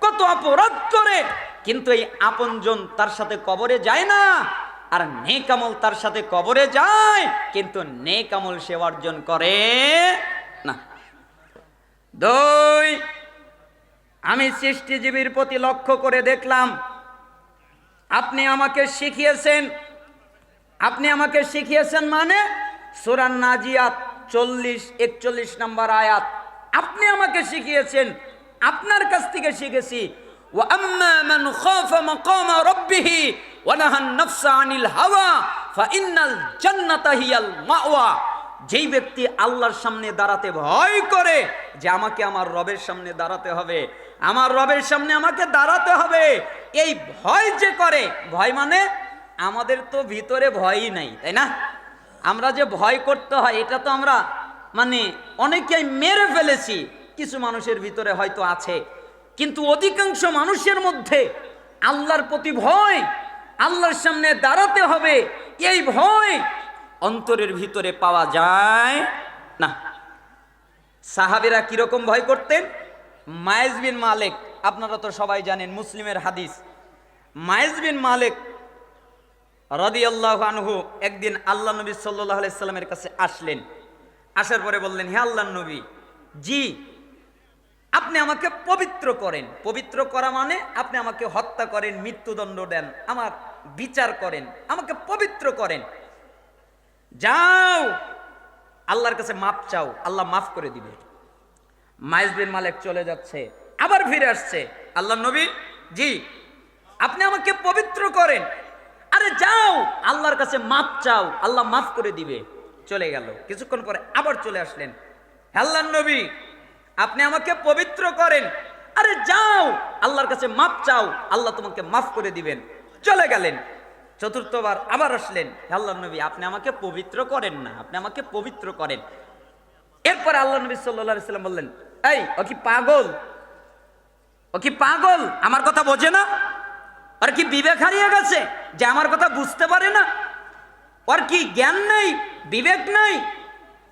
কত অপরাধ করে, কিন্তু এই আপনজন তার সাথে কবরে যায় না। আর নেক আমল তার সাথে কবরে যায়, কিন্তু নেক আমল সে অর্জন করে না। 2, আমি সৃষ্টিজীবীর প্রতি লক্ষ্য করে দেখলাম আপনি আমাকে শিখিয়েছেন, আপনি আমাকে শিখিয়েছেন মানে সূরা নাজিয়াত 40-41 নম্বর আয়াত আপনি আমাকে শিখিয়েছেন, আপনার কাছ থেকে শিখেছি। ওয়া আম্মা মান খাফা মাকামা রাব্বিহি ওয়া নাহান নাফসা আনিল হাওয়া ফাইন্নাল জান্নাতা হিয়াল মাওয়া। যেই ব্যক্তি আল্লাহর সামনে দাঁড়াতে ভয় করে, যে আমাকে আমার রবের সামনে দাঁড়াতে হবে, আমার রবের সামনে আমাকে দাঁড়াতে হবে, এই ভয় যে করে, ভয় মানে আমাদের তো ভিতরে ভয়ই নাই, তাই না? আমরা যে ভয় করতে হয় এটা তো আমরা মানে অনেকেই মেরে ফেলেছি, কিছু মানুষের ভিতরে হয়তো আছে, কিন্তু অধিকাংশ মানুষের মধ্যে আল্লাহর প্রতি ভয়, আল্লাহর সামনে দাঁড়াতে হবে, এই ভয় অন্তরের ভিতরে পাওয়া যায় না। সাহাবীরা কিরকম ভয় করতেন? মায়েজ বিন মালিক, আপনারা তো সবাই জানেন, মুসলিমের হাদিস। মায়েজ বিন মালিক রাদিয়াল্লাহু আনহু একদিন আল্লাহ নবী সাল্লাল্লাহু আলাইহি সাল্লামের কাছে আসলেন। আসার পরে বললেন, হে আল্লাহর নবী, জি আপনি আমাকে পবিত্র করেন। পবিত্র করা মানে আপনি আমাকে হত্যা করেন, মৃত্যুদণ্ড দেন, আমার বিচার করেন, আমাকে পবিত্র করেন। যাও আল্লাহর কাছে মাপ চাও, আল্লাহ মাফ করে দিবে। মাইজ বিন মালিক চলে যাচ্ছে, আবার ফিরে আসছে। আল্লাহ নবী, জি আপনি আমাকে পবিত্র করেন। আরে যাও আল্লাহর কাছে মাপ চাও, আল্লাহ মাফ করে দিবে। চলে গেল। কিছুক্ষণ পরে আবার চলে আসলেন। আল্লাহ নবী, আপনি আমাকে পবিত্র করেন। আরে যাও আল্লাহর কাছে মাপ চাও, আল্লাহ তোমাকে মাফ করে দিবেন। চলে গেলেন। চতুর্থবার আবার আসলেন। আল্লাহ নবী, আপনি আমাকে পবিত্র করেন না, আপনি আমাকে পবিত্র করেন। এরপরে আল্লাহ নবী সাল্লাল্লাহু আলাইহি সাল্লাম বললেন, এই ও কি পাগল? ও কি পাগল? আমার কথা বোঝে না? ওর কি বিবেক হারিয়ে গেছে যে আমার কথা বুঝতে পারে না? ওর কি জ্ঞান নেই, বিবেক নেই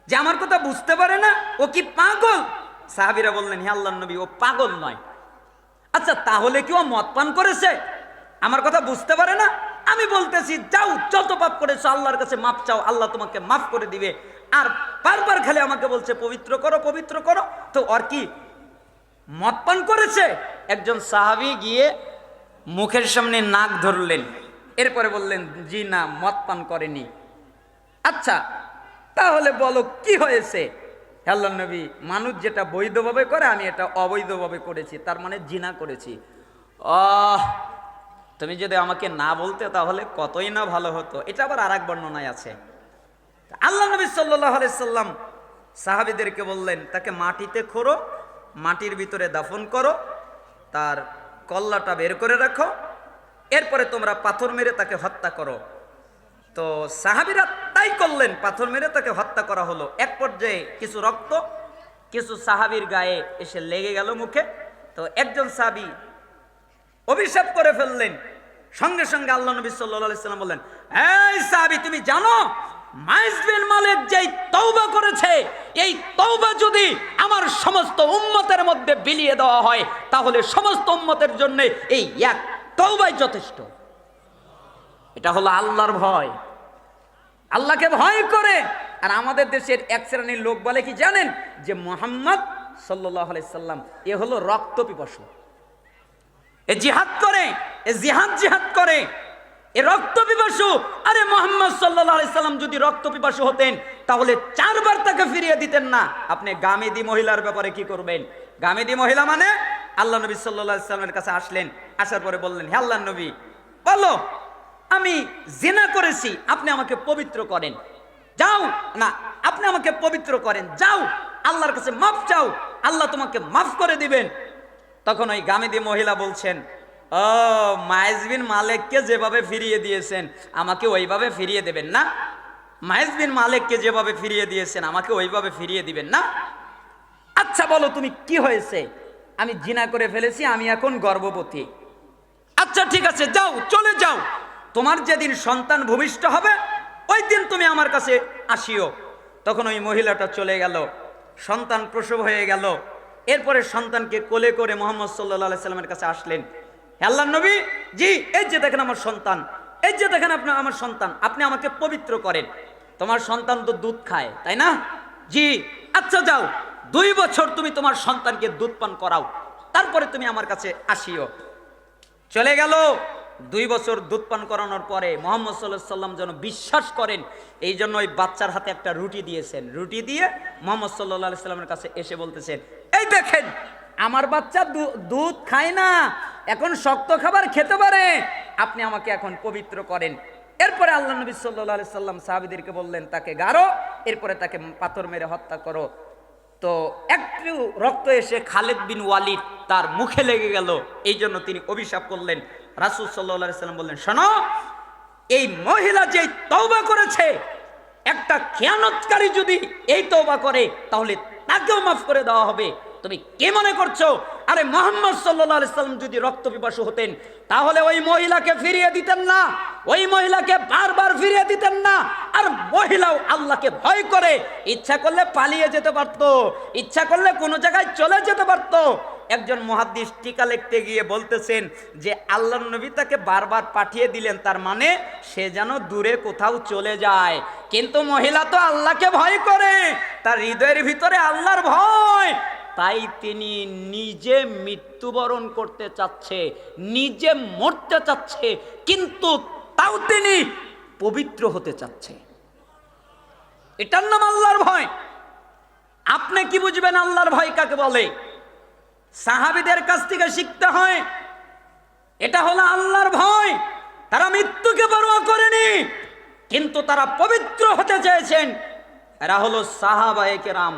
যে আমার কথা বুঝতে পারে না? ও কি পাগল? সাহাবীরা বললেন, হে আল্লাহর নবী, ও পাগল নয়। আচ্ছা তাহলে কি ও মদ পান করেছে? আমার কথা বুঝতে পারে না? আমি বলতেছি যাও, যত পাপ করেছো আল্লাহর কাছে মাপ চাও, আল্লাহ তোমাকে মাফ করে দিবে। আর বারবার খালি আমাকে বলছে পবিত্র করো, পবিত্র করো। তো ওর কি মদ পান করেছে? একজন সাহাবী গিয়ে মুখের সামনে নাক ধরলেন। এরপরে বললেন, জি না, মদ পান করেনি। আচ্ছা তাহলে বলো কি হয়েছে? আল্লাহর নবী, মানুষ যেটা বৈধভাবে করে আমি এটা অবৈধভাবে করেছি, তার মানে জিনা করেছি। তুমি যদি আমাকে না বলতে তাহলে কতই না ভালো হতো। এটা আবার আরেক বর্ণনায় আছে। আল্লাহ নবী সাল্লাল্লাহু আলাইহি সাল্লাম সাহাবীদেরকে বললেন, তাকে মাটিতে খোঁড়ো, মাটির ভিতরে দাফন করো, তার কল্লাটা বের করে রাখো, এরপরে তোমরা পাথর মেরে তাকে হত্যা করো। তো সাহাবীরা তাই করলেন, পাথর মেরে তাকে হত্যা করা হলো। এক পর্যায়ে কিছু রক্ত কিছু সাহাবীর গায়ে এসে লেগে গেল মুখে। তো একজন সাহাবী অভিশাপ করে ফেললেন। সঙ্গে সঙ্গে আল্লাহ নবী সাল্লাল্লাহু আলাইহি সাল্লাম বললেন, এই সাহাবী, তুমি জানো মাইজ বিন মালিক যেই তওবা করেছে, এই তওবা যদি আমার সমস্ত উম্মতের মধ্যে বিলিয়ে দেওয়া হয় তাহলে সমস্ত উম্মতের জন্য এই এক তওবাই যথেষ্ট। এটা হলো আল্লাহর ভয়, আল্লাহকে ভয় করে। আর আমাদের দেশের এক শ্রেণীর লোক বলে কি জানেন, যে মুহাম্মদ সাল্লাল্লাহু আলাইহি সাল্লাম এ হলো রক্ত পিপাসু, এ জিহাদ করে, এ জিহাদ করে, এ রক্ত পিপাসু। আরে মুহাম্মদ সাল্লাল্লাহু আলাইহি সাল্লাম যদি রক্ত পিপাসু হতেন তাহলে 4 বার তাকে ফিরিয়ে দিতেন না। আপনি গামেদি মহিলার ব্যাপারে কি করবেন? গামেদি মহিলা মানে আল্লাহ নবী সাল্লাল্লাহু আলাইহি সাল্লামের কাছে আসলেন। আসার পরে বললেন, হে আল্লাহর নবী, বলো আমি জিনা করেছি, আপনি আমাকে পবিত্র করেন। যাও না, আপনি আমাকে পবিত্র করেন, যাও আল্লাহর কাছে মাফ চাও, আল্লাহ তোমাকে মাফ করে দিবেন। তখন ওই গামেদি মহিলা বলছেন, ও মাইজ বিন মালিককে যেভাবে ফিরিয়ে দিয়েছেন আমাকে ওইভাবে ফিরিয়ে দেবেন না? মাইজ বিন মালিককে যেভাবে ফিরিয়ে দিয়েছেন আমাকে ওইভাবে ফিরিয়ে দিবেন না? আচ্ছা বলো তুমি কি হয়েছে? আমি জিনা করে ফেলেছি, আমি এখন গর্ভবতী। আচ্ছা ঠিক আছে, যাও, চলে যাও, তোমার যেদিন সন্তান ভূমিষ্ঠ হবে ওই দিন তুমি আমার কাছে আসিও। তখন ওই মহিলাটা চলে গেল, সন্তান প্রসব হয়ে গেল। এরপরে সন্তানকে কোলে করে মুহাম্মদ সাল্লাল্লাহু আলাইহি সাল্লামের কাছে আসলেন। আল্লাহর নবী, জি এই যে দেখেন আমার সন্তান, এই যে দেখেন আপনি আমার সন্তান, আপনি আমাকে পবিত্র করেন। তোমার সন্তান তো দুধ খায় তাই না? জি। আচ্ছা যাও, 2 বছর তুমি তোমার সন্তানকে দুধ পান করাও, তারপরে তুমি আমার কাছে আসিও। চলে গেল। 2 বছর দুধ পান করানোর পরে মুহাম্মদ সাল্লাল্লাহু আলাইহি সাল্লাম যেন বিশ্বাস করেন, এই জন্য ওই বাচ্চার হাতে একটা রুটি দিয়েছেন। রুটি দিয়ে মুহাম্মদ সাল্লাল্লাহু আলাইহি সাল্লামের কাছে এসে বলতেছেন, এই দেখেন আমার বাচ্চা দুধ খায় না, এখন শক্ত খাবার খেতে পারে, আপনি আমাকে এখন পবিত্র করেন। এরপরে আল্লাহ নবী সাল্লাল্লাহু আলাইহি সাল্লাম সাহাবীদেরকে বললেন, তাকে গাড়ো, এরপরে তাকে পাথর মেরে হত্যা করো। তো একটু রক্ত এসে খালিদ বিন ওয়ালিদ তার মুখে লেগে গেল, এই জন্য তিনি অভিশাপ করলেন। রাসূল সাল্লাল্লাহু আলাইহি সাল্লাম বললেন, শোনো, এই মহিলা যে তওবা করেছে, একটা খেয়ানতকারী যদি এই তওবা করে তাহলে তাকেও মাফ করে দেওয়া হবে। তুমি কি মনে করছো? আরে মুহাম্মদ সাল্লাল্লাহু আলাইহি সাল্লাম যদি রক্ত পিপাসু হতেন তাহলে ওই মহিলাকে ফিরিয়ে দিতেন না, ওই মহিলাকে বারবার ফিরিয়ে দিতেন না। আর মহিলাও আল্লাহকে ভয় করে ইচ্ছা করলে পালিয়ে যেতে পারত, ইচ্ছা করলে কোনো জায়গায় চলে যেতে পারত। একজন মুহাদ্দিস টিকা লিখতে গিয়ে বলতেছেন যে আল্লাহর নবী তাকে বারবার পাঠিয়ে দিলেন, তার মানে সে যেন দূরে কোথাও চলে যায়। কিন্তু মহিলা তো আল্লাহকে ভয় করে, তার হৃদয়ের ভিতরে আল্লাহর ভয়, তাই তিনি নিজে মৃত্যুবরণ করতে চাচ্ছে, নিজে মরতে চাচ্ছে, কিন্তু তাও তিনি পবিত্র হতে চাচ্ছে। এটার নাম আল্লাহর ভয়। আপনি কি বুঝবেন আল্লাহর ভয় কাকে বলে? সাহাবীদের কাছ থেকে শিখতে হয়। এটা হলো আল্লাহর ভয়। তারা মৃত্যুকে পরোয়া করেনি, কিন্তু তারা পবিত্র হতে চেয়েছেন। এরা হলো সাহাবায়ে কেরাম।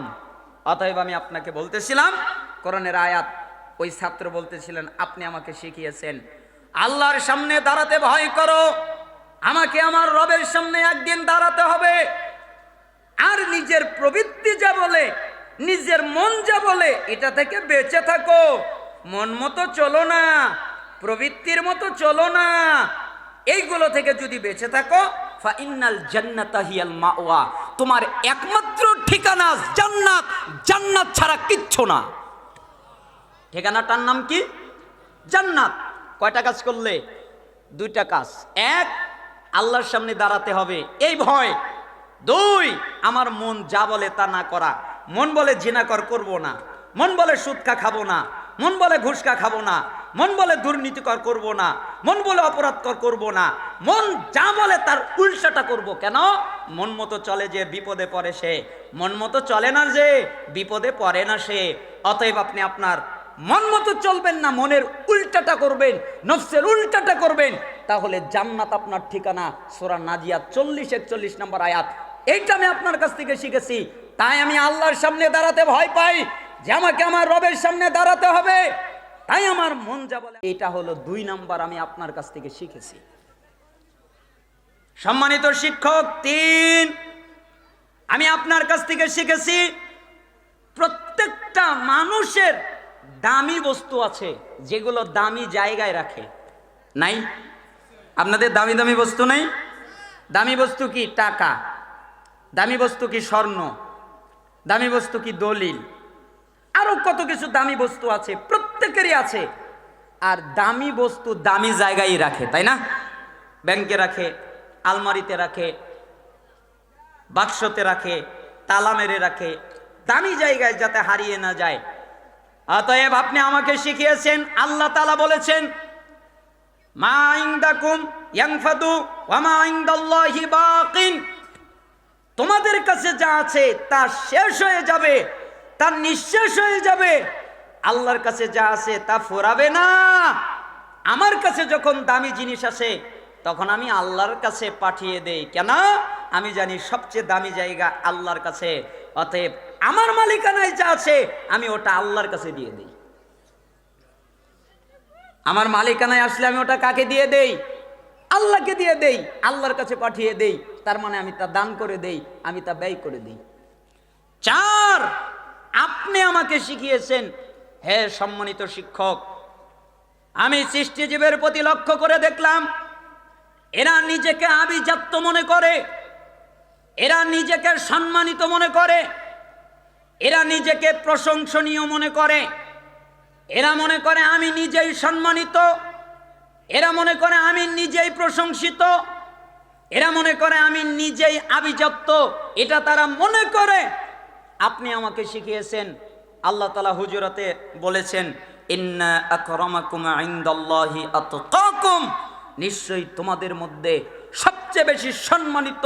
অতএব আমি আপনাকে বলতেছিলাম কোরআনের আয়াত, ওই ছাত্র বলতেছিলেন আপনি আমাকে শিখিয়েছেন আল্লাহর সামনে দাঁড়াতে ভয় করো, আমাকে আমার রবের সামনে একদিন দাঁড়াতে হবে। আর নিজের প্রবৃত্তি যা বলে, নিজের মন যা বলে, এটা থেকে বেঁচে থাকো। মন মতো চলো না, প্রবৃত্তির মতো চলো না। এইগুলো থেকে যদি বেঁচে থাকো, ফা ইন্নাল জান্নাতা হিয়াল মাওয়া, তোমার একমাত্র ঠিকানা জান্নাত। জান্নাত ছাড়া কিচ্ছু না। ঠিকানাটার নাম কি? জান্নাত। কয়টা কাজ করলে? দুইটা কাজ। এক, আল্লাহর সামনে দাঁড়াতে হবে, এই ভয়। দুই, আমার মন যা বলে তা না করা। মন বলে জিনাকর করব না, মন বলে সুদকা খাবো না, মন বলে ঘুষকা খাবো না, মন বলে দুর্নীতিকর করব না, মন বলে অপরাধকর করব না। মন যা বলে তার উল্টাটা করব। কেন? মন মতো চলে যে বিপদে পড়ে সে, মন মতো চলে না যে বিপদে পড়ে না সে। অতএব আপনি আপনার মন মতো চলবেন না, মনের উল্টাটা করবেন, নফসের উল্টাটা করবেন, তাহলে জান্নাত আপনার ঠিকানা। সূরা নাজিয়াত 40-41 নম্বর আয়াত। এইটা আমি আপনার কাছ থেকে শিখেছি। তাই আমি আল্লাহর সামনে দাঁড়াতে ভয় পাই যে আমাকে আমার রবের সামনে দাঁড়াতে হবে। তাই আমার মন যা বলে। এটা হলো 2 নাম্বার আমি আপনার কাছ থেকে শিখেছি। সম্মানিত শিক্ষক 3, আমি আপনার কাছ থেকে শিখেছি প্রত্যেকটা মানুষের দামি বস্তু আছে যেগুলো দামি জায়গায় রাখে। নাই? আপনাদের দামি দামি বস্তু নাই? দামি বস্তু কি? টাকা। দামি বস্তু কি? স্বর্ণ। দামি বস্তু কি? দলিল। আরো কত কিছু দামি বস্তু আছে, প্রত্যেকেরই আছে। আর দামি বস্তু দামি জায়গায় রাখে, তাই না? ব্যাংকে রাখে, আলমারিতে রাখে, বাক্সতে রাখে, তালা মেরে রাখে, দামি জায়গায় যাতে হারিয়ে না যায়। অতএব আপনি আমাকে শিখিয়েছেন, আল্লাহ তাআলা বলেছেন মা ইনদাকুম ইয়ানফাদু ওয়া মা ইনদাল্লাহি বাকিন, তোমাদের কাছে যা আছে তা শেষ হয়ে যাবে, তা নিঃশেষ হয়ে যাবে। আল্লাহর কাছে যা আছে তা ফুরাবে না। আমার কাছে যখন দামি জিনিস আসে তখন আমি আল্লাহর কাছে পাঠিয়ে দেই। কেন? আমি জানি সবচেয়ে দামি জায়গা আল্লাহর কাছে। অতএব আমার মালিকানায় যা আছে আমি ওটা আল্লাহর কাছে দিয়ে দেই। আমার মালিকানায় আসলে আমি ওটা কাকে দিয়ে দেই? আল্লাহকে দিয়ে দেই, আল্লাহর কাছে পাঠিয়ে দেই। তার মানে আমি তা দান করে দেই, আমি তা ব্যয় করে দেই। 4, আপনি আমাকে শিখিয়েছেন, হে সম্মানিত শিক্ষক, আমি সৃষ্টিজীবের প্রতি লক্ষ্য করে দেখলাম এরা নিজেকে আভিজাত্য মনে করে, এরা নিজেকে সম্মানিত মনে করে, এরা নিজেকে প্রশংসনীয় মনে করে, এরা মনে করে আমি নিজেই সম্মানিত, এরা মনে করে আমি নিজেই প্রশংসিত, এরা মনে করে আমি নিজেই আভিজাত্য। এটা তারা মনে করে। আপনি আমাকে শিখিয়েছেন, আল্লাহ তাআলা হুজুরাতে বলেছেন ইন্না আকরামাকুম ইনদাল্লাহি আতকাকুম, নিশ্চয়ই তোমাদের মধ্যে সবচেয়ে বেশি সম্মানিত,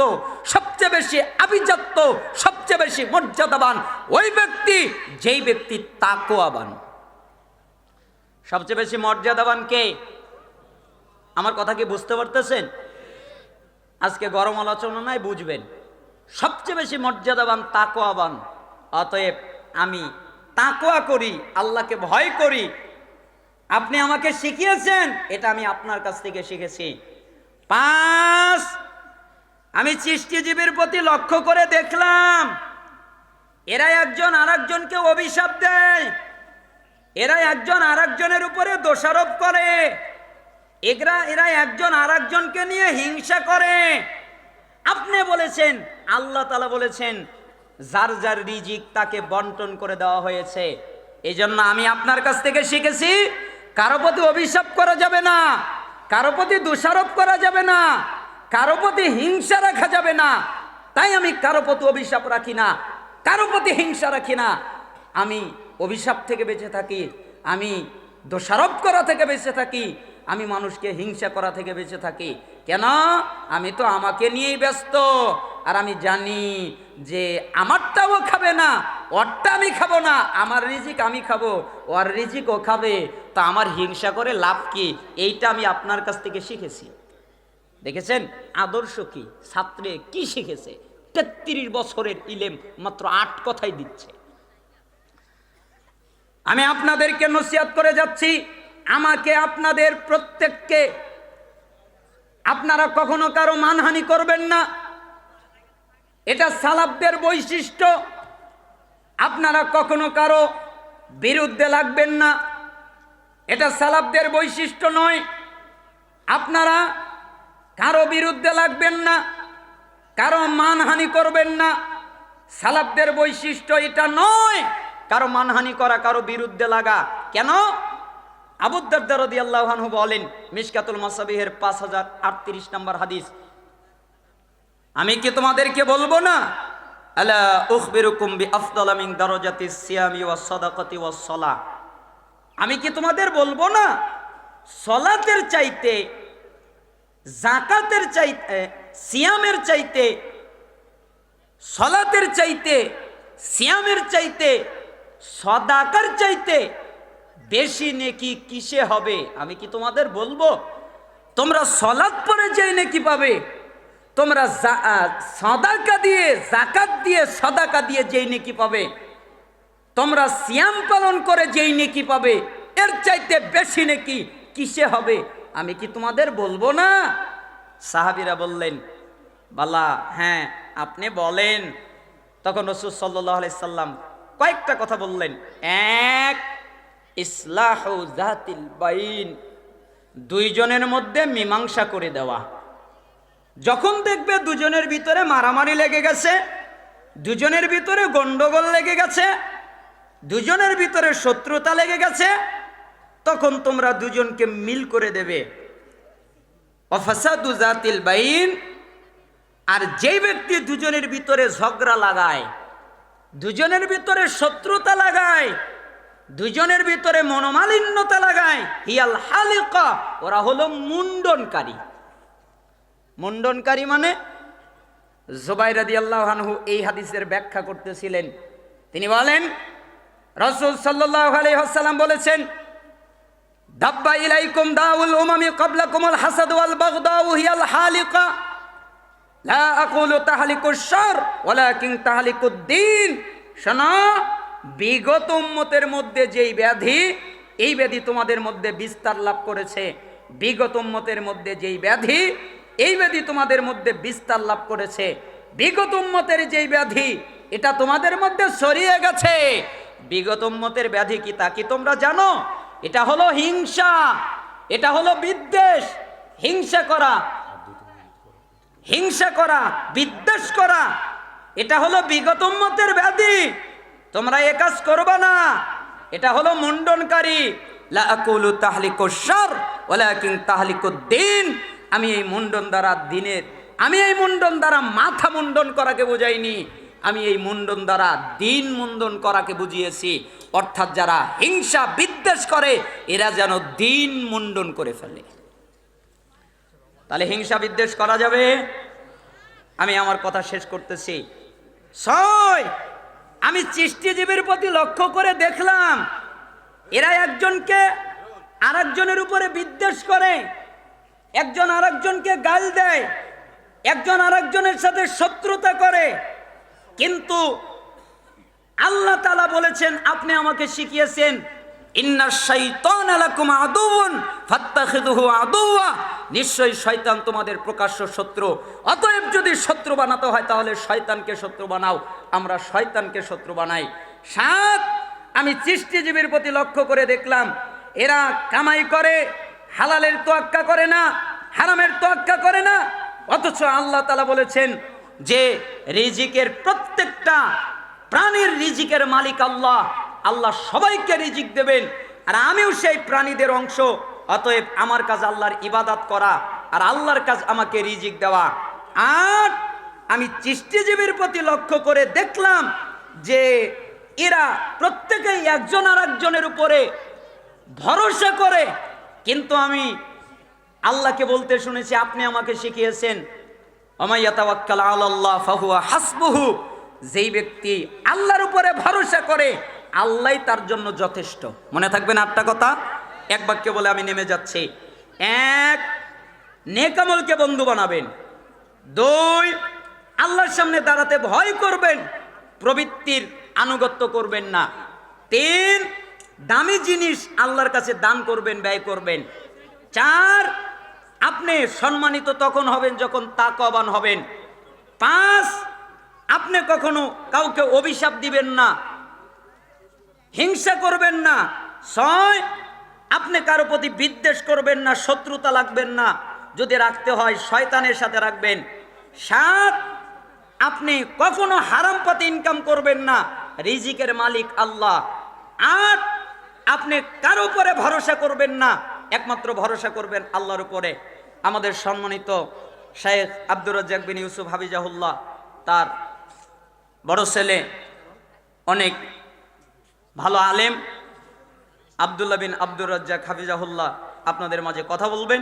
সবচেয়ে বেশি আভিজাত্য, সবচেয়ে বেশি মর্যাদাবান ওই ব্যক্তি যেই ব্যক্তি তাকওয়াবান। সবচেয়ে বেশি মর্যাদাবান কে? আমার কথা কি বুঝতে পারতেছেন? আজকে গরম আলোচনা নাই, বুঝবেন। সবচেয়ে বেশি মর্যাদাবান তাকওয়াবান। অতএব আমি তাকওয়া করি, আল্লাহকে ভয় করি। আপনি আমাকে শিখিয়েছেন, এটা আমি আপনার কাছ থেকে শিখেছি। 5, আমি সৃষ্টিজীবীর প্রতি লক্ষ্য করে দেখলাম এরা একজন আরেকজনকে অভিশাপ দেয়, এরা একজন আরেকজনের উপরে দোষারোপ করে, এরা একজন আরেকজনকে নিয়ে হিংসা করে। আপনি বলেছেন, আল্লাহ তাআলা বলেছেন যার যার রিজিক তাকে বন্টন করে দেওয়া হয়েছে। এই জন্য আমি আপনার কাছ থেকে শিখেছি কারো প্রতি অভিশাপ করা যাবে না, কারো প্রতি দোষারোপ করা যাবে না, কারো প্রতি হিংসা রাখা যাবে না। তাই আমি কারো প্রতি অভিশাপ রাখি না, কারো প্রতি হিংসা রাখি না। আমি অভিশাপ থেকে বেঁচে থাকি, আমি দোষারোপ করা থেকে বেঁচে থাকি, আমি মানুষকে হিংসা করা থেকে বেঁচে থাকি। কেন? আমি তো আমাকে নিয়েই ব্যস্ত, আর আমি জানি যে আমারটাও খাবে না, ওরটা আমি খাবো না, আমার রিজিক আমি খাবো, ওর রিজিক ও খাবে, তা আমার হিংসা করে লাভ কি? এইটা আমি আপনার কাছ থেকে শিখেছি। দেখেছেন আদর্শ কি, ছাত্রে কি শিখেছে? 33 বছরের ইলেম মাত্র 8 কথাই দিচ্ছে। আমি আপনাদেরকে নসিহত করে যাচ্ছি, আমাকে আপনাদের প্রত্যেককে আপনারা কখনো কারো মানহানি করবেন না, এটা সালাফদের বৈশিষ্ট্য। আপনারা কখনো কারো বিরুদ্ধে লাগবেন না, এটা সালাফদের বৈশিষ্ট্য নয়। আপনারা কারো বিরুদ্ধে লাগবেন না, কারো মানহানি করবেন না, সালাফদের বৈশিষ্ট্য এটা নয় কারো মানহানি করা, কারো বিরুদ্ধে লাগা। কেন? আবু দারদা রাদিয়াল্লাহু আনহু বলেন, মিশকাতুল মাসাবিহের 5038 নম্বর হাদিস, আমি কি তোমাদেরকে বলবো না, আলা উখবিরুকুম বিআফদালা মিন দারাজাতিস সিয়ামি ওয়াস সাদাকাতি ওয়াস সালাহ, আমি কি তোমাদের বলবো না সালাতের চাইতে, যাকাতের চাইতে, সিয়ামের চাইতে, সালাতের চাইতে, সিয়ামের চাইতে, সাদাকার চাইতে বেশি নেকি কিসে হবে? আমি কি তোমাদের বলবো? তোমরা সালাত পড়ে যেই নেকি পাবে, তোমরা সাদাকা দিয়ে, যাকাত দিয়ে, সাদাকা দিয়ে যেই নেকি পাবে, তোমরা সিয়াম পালন করে যেই নেকি পাবে, এর চাইতে বেশি নেকি কিসে হবে? আমি কি তোমাদের বলবো না? সাহাবীরা বললেন, বালা, হ্যাঁ আপনি বলেন। তখন রাসূল সাল্লাল্লাহু আলাইহি সাল্লাম কয়েকটা কথা বললেন। এক, ইসলাহু যাতিল বাইন, দুইজনের মধ্যে মীমাংসা করে দেওয়া। যখন দেখবে দুজনের ভিতরে মারামারি লেগে গেছে, দুজনের ভিতরে গন্ডগোল লেগে গেছে, দুজনের ভিতরে শত্রুতা লেগে গেছে, তখন তোমরা দুজনকে মিল করে দেবে। ফাসাদু যাতিল বাইন, আর যেই ব্যক্তি দুজনের ভিতরে ঝগড়া লাগায়, দুজনের ভিতরে শত্রুতা লাগায়, দুজনের ভিতরে মনোমালিন্যতা লাগায়, হিয়াল হালিকা, ওরা হলো মুন্ডনকারী। মুন্ডনকারী মানে, জুবাইর রাদিয়াল্লাহু আনহু এই হাদিসের ব্যাখ্যা করতেছিলেন। তিনি বলেন, রাসূল সাল্লাল্লাহু আলাইহি ওয়াসাল্লাম বলেছেন, দাব্বা ইলাইকুম দাউল উমামি ক্বাবলাকুমুল হাসাদ ওয়াল বাগদাউ হিয়াল হালিকা, লা আকুলু তাহলিকুশ শার ওয়ালাকিন তাহলিকুদ্দিন। শোনো, বিগত উম্মতের মধ্যে যেই ব্যাধি, এই ব্যাধি তোমাদের মধ্যে বিস্তার লাভ করেছে। বিগত উম্মতের মধ্যে যেই ব্যাধি, এই ব্যাধি তোমাদের মধ্যে বিস্তার লাভ করেছে। বিগত উম্মতের যেই ব্যাধি, এটা তোমাদের মধ্যে ছড়িয়ে গেছে। বিগত উম্মতের ব্যাধি কি, তা কি তোমরা জানো? এটা হলো হিংসা, এটা হলো বিদ্বেষ। হিংসা করা, হিংসা করা, বিদ্বেষ করা, এটা হলো বিগত উম্মতের ব্যাধি। তোমরা এ কাজ করবে না, এটা হলো মুন্ডনকারী। লা আকুলু তাহলিকুশ শার ওয়ালাকিন তাহলিকুদ্দিন, আমি এই মুন্ডন দ্বারা দিনের, আমি এই মুন্ডন দ্বারা মাথা মুন্ডন করাকে বুঝাইনি, আমি এই মুন্ডন দ্বারা দিন মুন্ডন করাকে বুঝিয়েছি। অর্থাৎ যারা হিংসা বিদ্বেষ করে, এরা যেন দিন মুন্ডন করে ফেলে। তাহলে হিংসা বিদ্বেষ করা যাবে? আমি আমার কথা শেষ করতেছি। আমি চিষ্টিজীবীর প্রতি লক্ষ্য করে দেখলাম, এরা একজনকে আরেকজনের উপরে বিদ্বেষ করে, একজন আরেকজনকে গাল দেয়, একজন আরেকজনের সাথে শত্রুতা করে। কিন্তু আল্লাহ তাআলা বলেছেন, আপনি আমাকে শিখিয়েছেন, ইন্নাশ শাইতানা লাকুম আদুউন ফাত্তাখিযুহু আদুওয়া, নিশ্চয়ই শয়তান তোমাদের প্রকাশ্য শত্রু। অতএব যদি শত্রু বানাতে হয়, তাহলে শয়তানকে শত্রু বানাও। আমরা শয়তানকে শত্রু বানাই। 7, আমি চিষ্টিজীবীর প্রতি লক্ষ্য করে দেখলাম, এরা কামাই করে, হালালের তোয়াক্কা করে না, হারামের তোয়াক্কা করে না। অথচ আল্লাহ তাআলা বলেছেন যে রিজিকের প্রত্যেকটা প্রাণীর রিজিকের মালিক আল্লাহ। আল্লাহ সবাইকে রিজিক দেবেন, আর আমিও সেই প্রাণীদের অংশ। অতএব আমার কাজ আল্লাহর ইবাদত করা, আর আল্লাহর কাজ আমাকে রিজিক দেওয়া। আর আমি চিষ্টিজীবীর প্রতি লক্ষ্য করে দেখলাম যে এরা প্রত্যেকেই একজন আর একজনের উপরে ভরসা করে। কিন্তু আমি আল্লাহকে বলতে শুনেছি, আপনি আমাকে শিখিয়েছেন ওয়া ইয়াতাওয়াক্কাল আলাল্লাহ ফাহুয়া হাসবুহু, যেই ব্যক্তি আল্লাহর উপরে ভরসা করে আল্লাহই তার জন্য যথেষ্ট। মনে থাকবে না 8টা কথা? এক বাক্যে বলে আমি নেমে যাচ্ছি। 1, নেক আমলকে বন্ধু বানাবেন। 2, আল্লাহর সামনে দাঁড়াতে ভয় করবেন, প্রবৃত্তির আনুগত্য করবেন না। 3, দামি জিনিস আল্লাহর কাছে দান করবেন, ব্যয় করবেন। 4, আপনি সম্মানিত তখন হবেন যখন তাকওয়াবান হবেন। 5, আপনি কখনো কাউকে অভিশাপ দিবেন না, হিংসা করবেন না। 6, আপনি কারো প্রতি বিদ্বেষ করবেন না, শত্রুতা রাখবেন না, যদি রাখতে হয় শয়তানের সাথে রাখবেন। 7, আপনি কখনো হারাম পথে ইনকাম করবেন না, রিজিকের মালিক আল্লাহ। 8, আপনি কারো উপরে ভরসা করবেন না, একমাত্র ভরসা করবেন আল্লাহর উপরে। আমাদের সম্মানিত শেখ আব্দুর রাজ্জাক বিন ইউসুফ হাফিজাহুল্লাহ, তার বড় ছেলে অনেক ভালো আলেম আব্দুল্লাহ বিন আব্দুর রাজ্জাক হাফিজাহুল্লাহ আপনাদের মাঝে কথা বলবেন।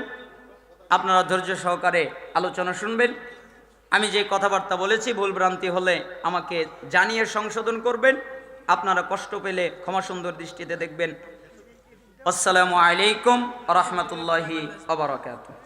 আপনারা ধৈর্য সহকারে আলোচনা শুনবেন। আমি যে কথাবার্তা বলেছি ভুল ভ্রান্তি হলে আমাকে জানিয়ে সংশোধন করবেন। আপনারা কষ্ট পেলে ক্ষমা সুন্দর দৃষ্টিতে দেখবেন। আসসালামু আলাইকুম ওয়া রাহমাতুল্লাহি ওয়া বারাকাতুহু।